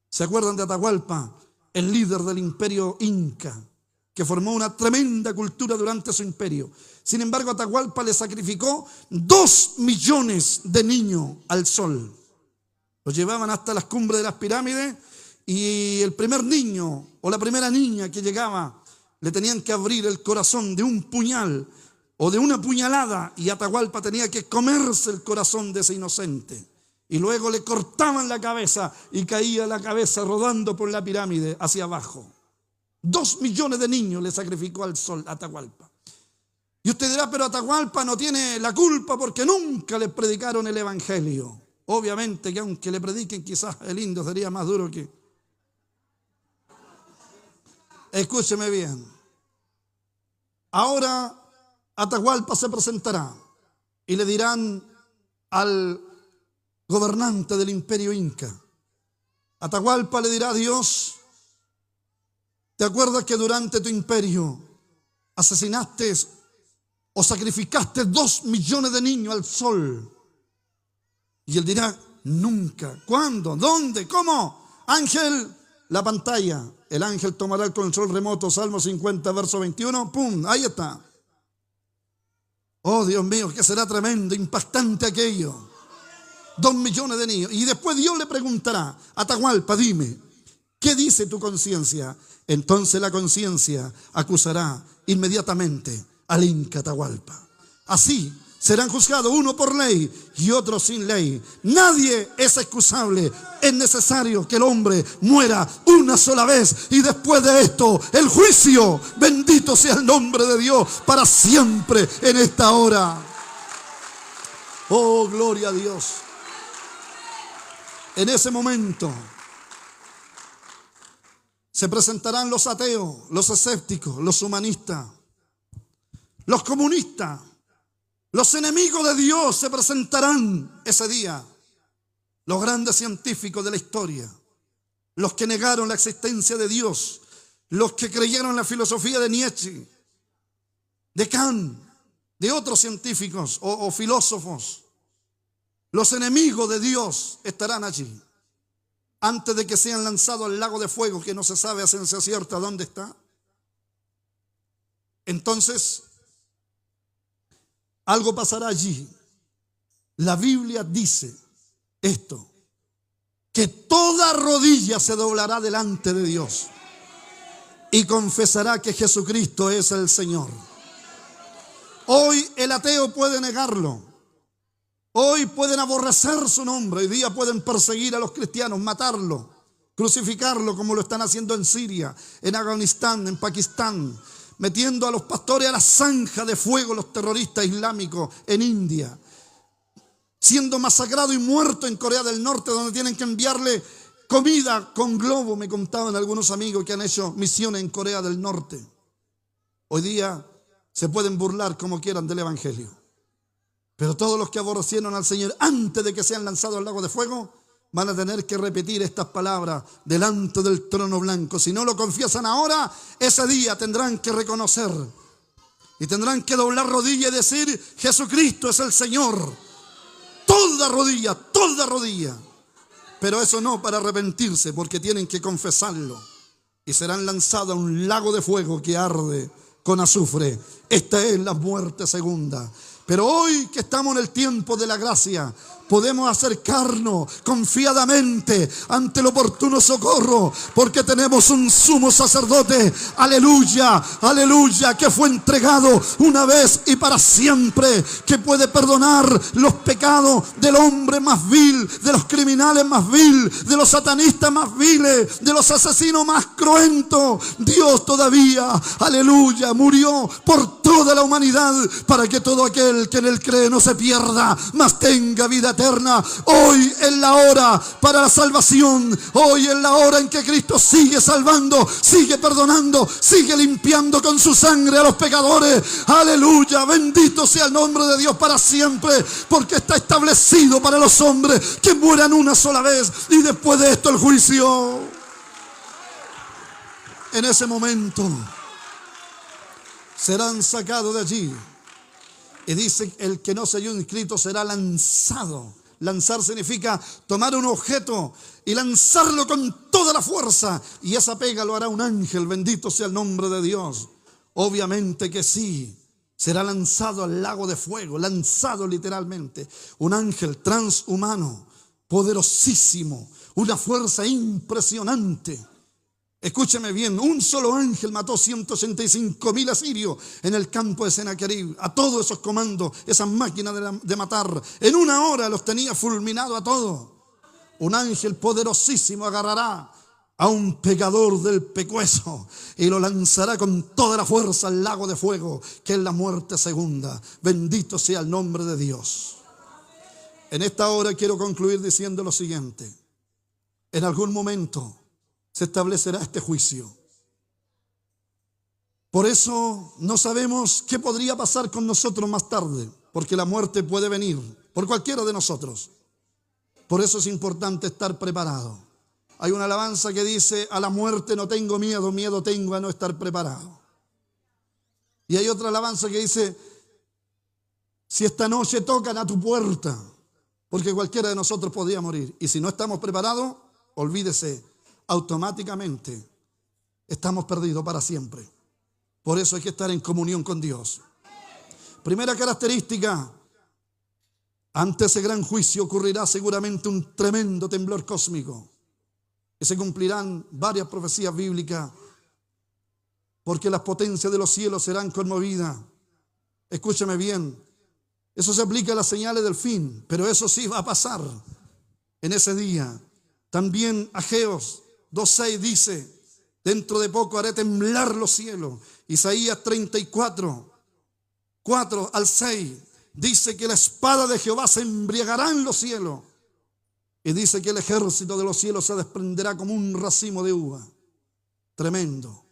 [SPEAKER 2] ¿Se acuerdan de Atahualpa? El líder del imperio inca, que formó una tremenda cultura durante su imperio. Sin embargo, Atahualpa le sacrificó 2 millones de niños al sol. Los llevaban hasta las cumbres de las pirámides y el primer niño o la primera niña que llegaba le tenían que abrir el corazón de un puñal o de una puñalada, y Atahualpa tenía que comerse el corazón de ese inocente. Y luego le cortaban la cabeza y caía la cabeza rodando por la pirámide hacia abajo. 2 millones de niños le sacrificó al sol Atahualpa. Y usted dirá, pero Atahualpa no tiene la culpa porque nunca le predicaron el evangelio. Obviamente que aunque le prediquen, quizás el indio sería más duro que... Escúcheme bien. Ahora Atahualpa se presentará y le dirán al gobernante del imperio inca. Atahualpa le dirá a Dios: ¿te acuerdas que durante tu imperio asesinaste o sacrificaste 2 millones de niños al sol? Y él dirá: nunca. ¿Cuándo? ¿Dónde? ¿Cómo? Ángel, la pantalla. El ángel tomará el control remoto, Salmo 50, verso 21. ¡Pum! Ahí está. Oh, Dios mío, que será tremendo, impactante aquello. 2 millones de niños. Y después Dios le preguntará: Atahualpa, dime, ¿qué dice tu conciencia? Entonces la conciencia acusará inmediatamente al inca Atahualpa. Así serán juzgados, uno por ley y otro sin ley. Nadie es excusable. Es necesario que el hombre muera una sola vez, y después de esto el juicio. Bendito sea el nombre de Dios para siempre en esta hora. Oh, gloria a Dios. En ese momento se presentarán los ateos, los escépticos, los humanistas, los comunistas. Los enemigos de Dios se presentarán ese día. Los grandes científicos de la historia, los que negaron la existencia de Dios, los que creyeron en la filosofía de Nietzsche, de Kant, de otros científicos o filósofos. Los enemigos de Dios estarán allí antes de que sean lanzados al lago de fuego, que no se sabe a ciencia cierta dónde está. Entonces, algo pasará allí. La Biblia dice esto: que toda rodilla se doblará delante de Dios y confesará que Jesucristo es el Señor. Hoy el ateo puede negarlo. Hoy pueden aborrecer su nombre. Hoy día pueden perseguir a los cristianos, matarlo, crucificarlo, como lo están haciendo en Siria, en Afganistán, en Pakistán, metiendo a los pastores a la zanja de fuego, los terroristas islámicos en India, siendo masacrado y muerto en Corea del Norte, donde tienen que enviarle comida con globo. Me contaban algunos amigos que han hecho misiones en Corea del Norte. Hoy día se pueden burlar como quieran del evangelio, pero todos los que aborrecieron al Señor antes de que sean lanzados al lago de fuego van a tener que repetir estas palabras delante del trono blanco. Si no lo confiesan ahora, ese día tendrán que reconocer Y tendrán que doblar rodilla y decir: Jesucristo es el Señor. Toda rodilla. Pero eso no para arrepentirse, porque tienen que confesarlo. Y serán lanzados a un lago de fuego que arde con azufre. Esta es la muerte segunda. Pero hoy que estamos en el tiempo de la gracia, podemos acercarnos confiadamente ante el oportuno socorro, porque tenemos un sumo sacerdote, aleluya, aleluya, que fue entregado una vez y para siempre, que puede perdonar los pecados del hombre más vil, de los criminales más vil, de los satanistas más viles, de los asesinos más cruentos. Dios todavía, aleluya, murió por toda la humanidad, para que todo aquel que en él cree no se pierda, mas tenga vida eterna. Hoy es la hora para la salvación. Hoy es la hora en que Cristo sigue salvando, sigue perdonando, sigue limpiando con su sangre a los pecadores. Aleluya, bendito sea el nombre de Dios para siempre, porque está establecido para los hombres que mueran una sola vez y después de esto el juicio. En ese momento serán sacados de allí. Y dice: el que no se halló inscrito será lanzado. Lanzar significa tomar un objeto y lanzarlo con toda la fuerza. Y esa pega lo hará un ángel. Bendito sea el nombre de Dios. Obviamente que sí. Será lanzado al lago de fuego. Lanzado literalmente. Un ángel transhumano, poderosísimo. Una fuerza impresionante. Escúcheme bien, un solo ángel mató 185,000 asirios en el campo de Senaquerib. A todos esos comandos, esas máquinas de matar, en una hora los tenía fulminados a todos. Un ángel poderosísimo agarrará a un pecador del pecueso y lo lanzará con toda la fuerza al lago de fuego, que es la muerte segunda. Bendito sea el nombre de Dios. En esta hora quiero concluir diciendo lo siguiente: en algún momento se establecerá este juicio. Por eso no sabemos qué podría pasar con nosotros más tarde, porque la muerte puede venir por cualquiera de nosotros. Por eso es importante estar preparado. Hay una alabanza que dice: a la muerte no tengo miedo, miedo tengo a no estar preparado. Y hay otra alabanza que dice: si esta noche tocan a tu puerta, porque cualquiera de nosotros podría morir. Y si no estamos preparados, olvídese, automáticamente estamos perdidos para siempre. Por eso hay que estar en comunión con Dios. Primera característica: ante ese gran juicio ocurrirá seguramente un tremendo temblor cósmico. Y se cumplirán varias profecías bíblicas, porque las potencias de los cielos serán conmovidas. Escúchame bien, eso se aplica a las señales del fin, pero eso sí va a pasar en ese día. También Ageos 2:6 dice: dentro de poco haré temblar los cielos. Isaías 34, 4 al 6 dice que la espada de Jehová se embriagará en los cielos. Y dice que el ejército de los cielos se desprenderá como un racimo de uva. Tremendo.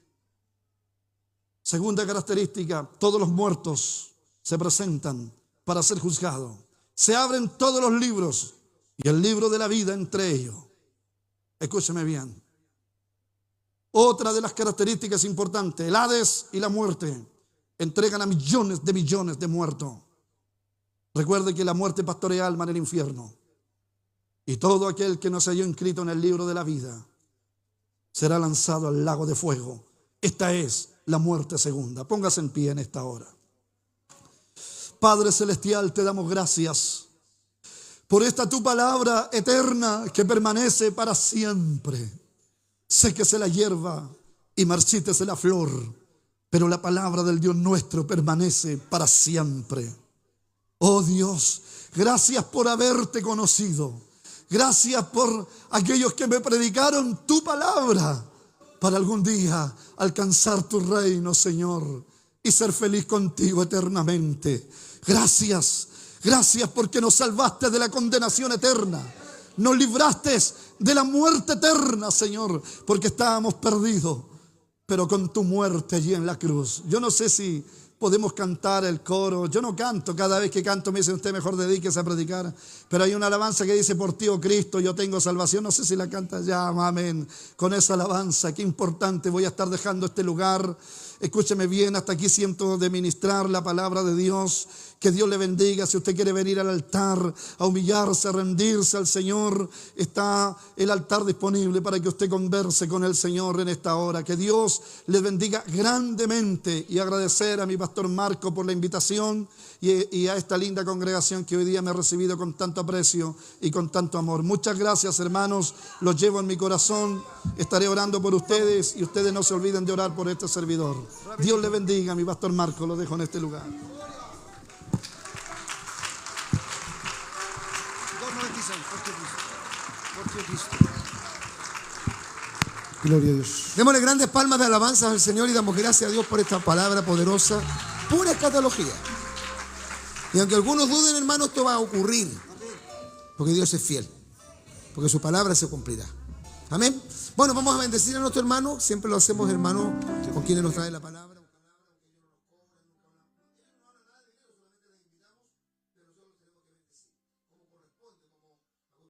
[SPEAKER 2] Segunda característica: todos los muertos se presentan para ser juzgados. Se abren todos los libros y el libro de la vida entre ellos. Escúcheme bien. Otra de las características importantes: el Hades y la muerte entregan a millones de muertos. Recuerde que la muerte pastorea alma en el infierno. Y todo aquel que no se halló inscrito en el libro de la vida será lanzado al lago de fuego. Esta es la muerte segunda. Póngase en pie en esta hora. Padre celestial, te damos gracias por esta tu palabra eterna que permanece para siempre. Séquese la hierba y marchítese la flor, pero la palabra del Dios nuestro permanece para siempre. Oh Dios, gracias por haberte conocido. Gracias por aquellos que me predicaron tu palabra para algún día alcanzar tu reino, Señor, y ser feliz contigo eternamente. Gracias, gracias porque nos salvaste de la condenación eterna. Nos libraste de la muerte eterna, Señor, porque estábamos perdidos, pero con tu muerte allí en la cruz. Yo no sé si podemos cantar el coro. Yo no canto. Cada vez que canto me dicen: usted mejor dedíquese a predicar. Pero hay una alabanza que dice: por ti, oh Cristo, yo tengo salvación. No sé si la canta ya. Amén. Con esa alabanza, qué importante. Voy a estar dejando este lugar Escúcheme bien, hasta aquí siento de ministrar la palabra de Dios. Que Dios le bendiga. Si usted quiere venir al altar a humillarse, a rendirse al Señor, está el altar disponible para que usted converse con el Señor en esta hora. Que Dios les bendiga grandemente, y agradecer a mi pastor Marco por la invitación y a esta linda congregación que hoy día me ha recibido con tanto aprecio y con tanto amor. Muchas gracias, hermanos, los llevo en mi corazón. Estaré orando por ustedes y ustedes no se olviden de orar por este servidor. Dios le bendiga. Mi pastor Marco lo dejo en este lugar.
[SPEAKER 3] Gloria a Dios. Démosle grandes palmas de alabanza al Señor y damos gracias a Dios por esta palabra poderosa, pura escatología. Y aunque algunos duden, hermanos, esto va a ocurrir, porque Dios es fiel, porque su palabra se cumplirá. Amén. Bueno, vamos a bendecir a nuestro hermano. Siempre lo hacemos, hermano, con quienes nos trae la palabra.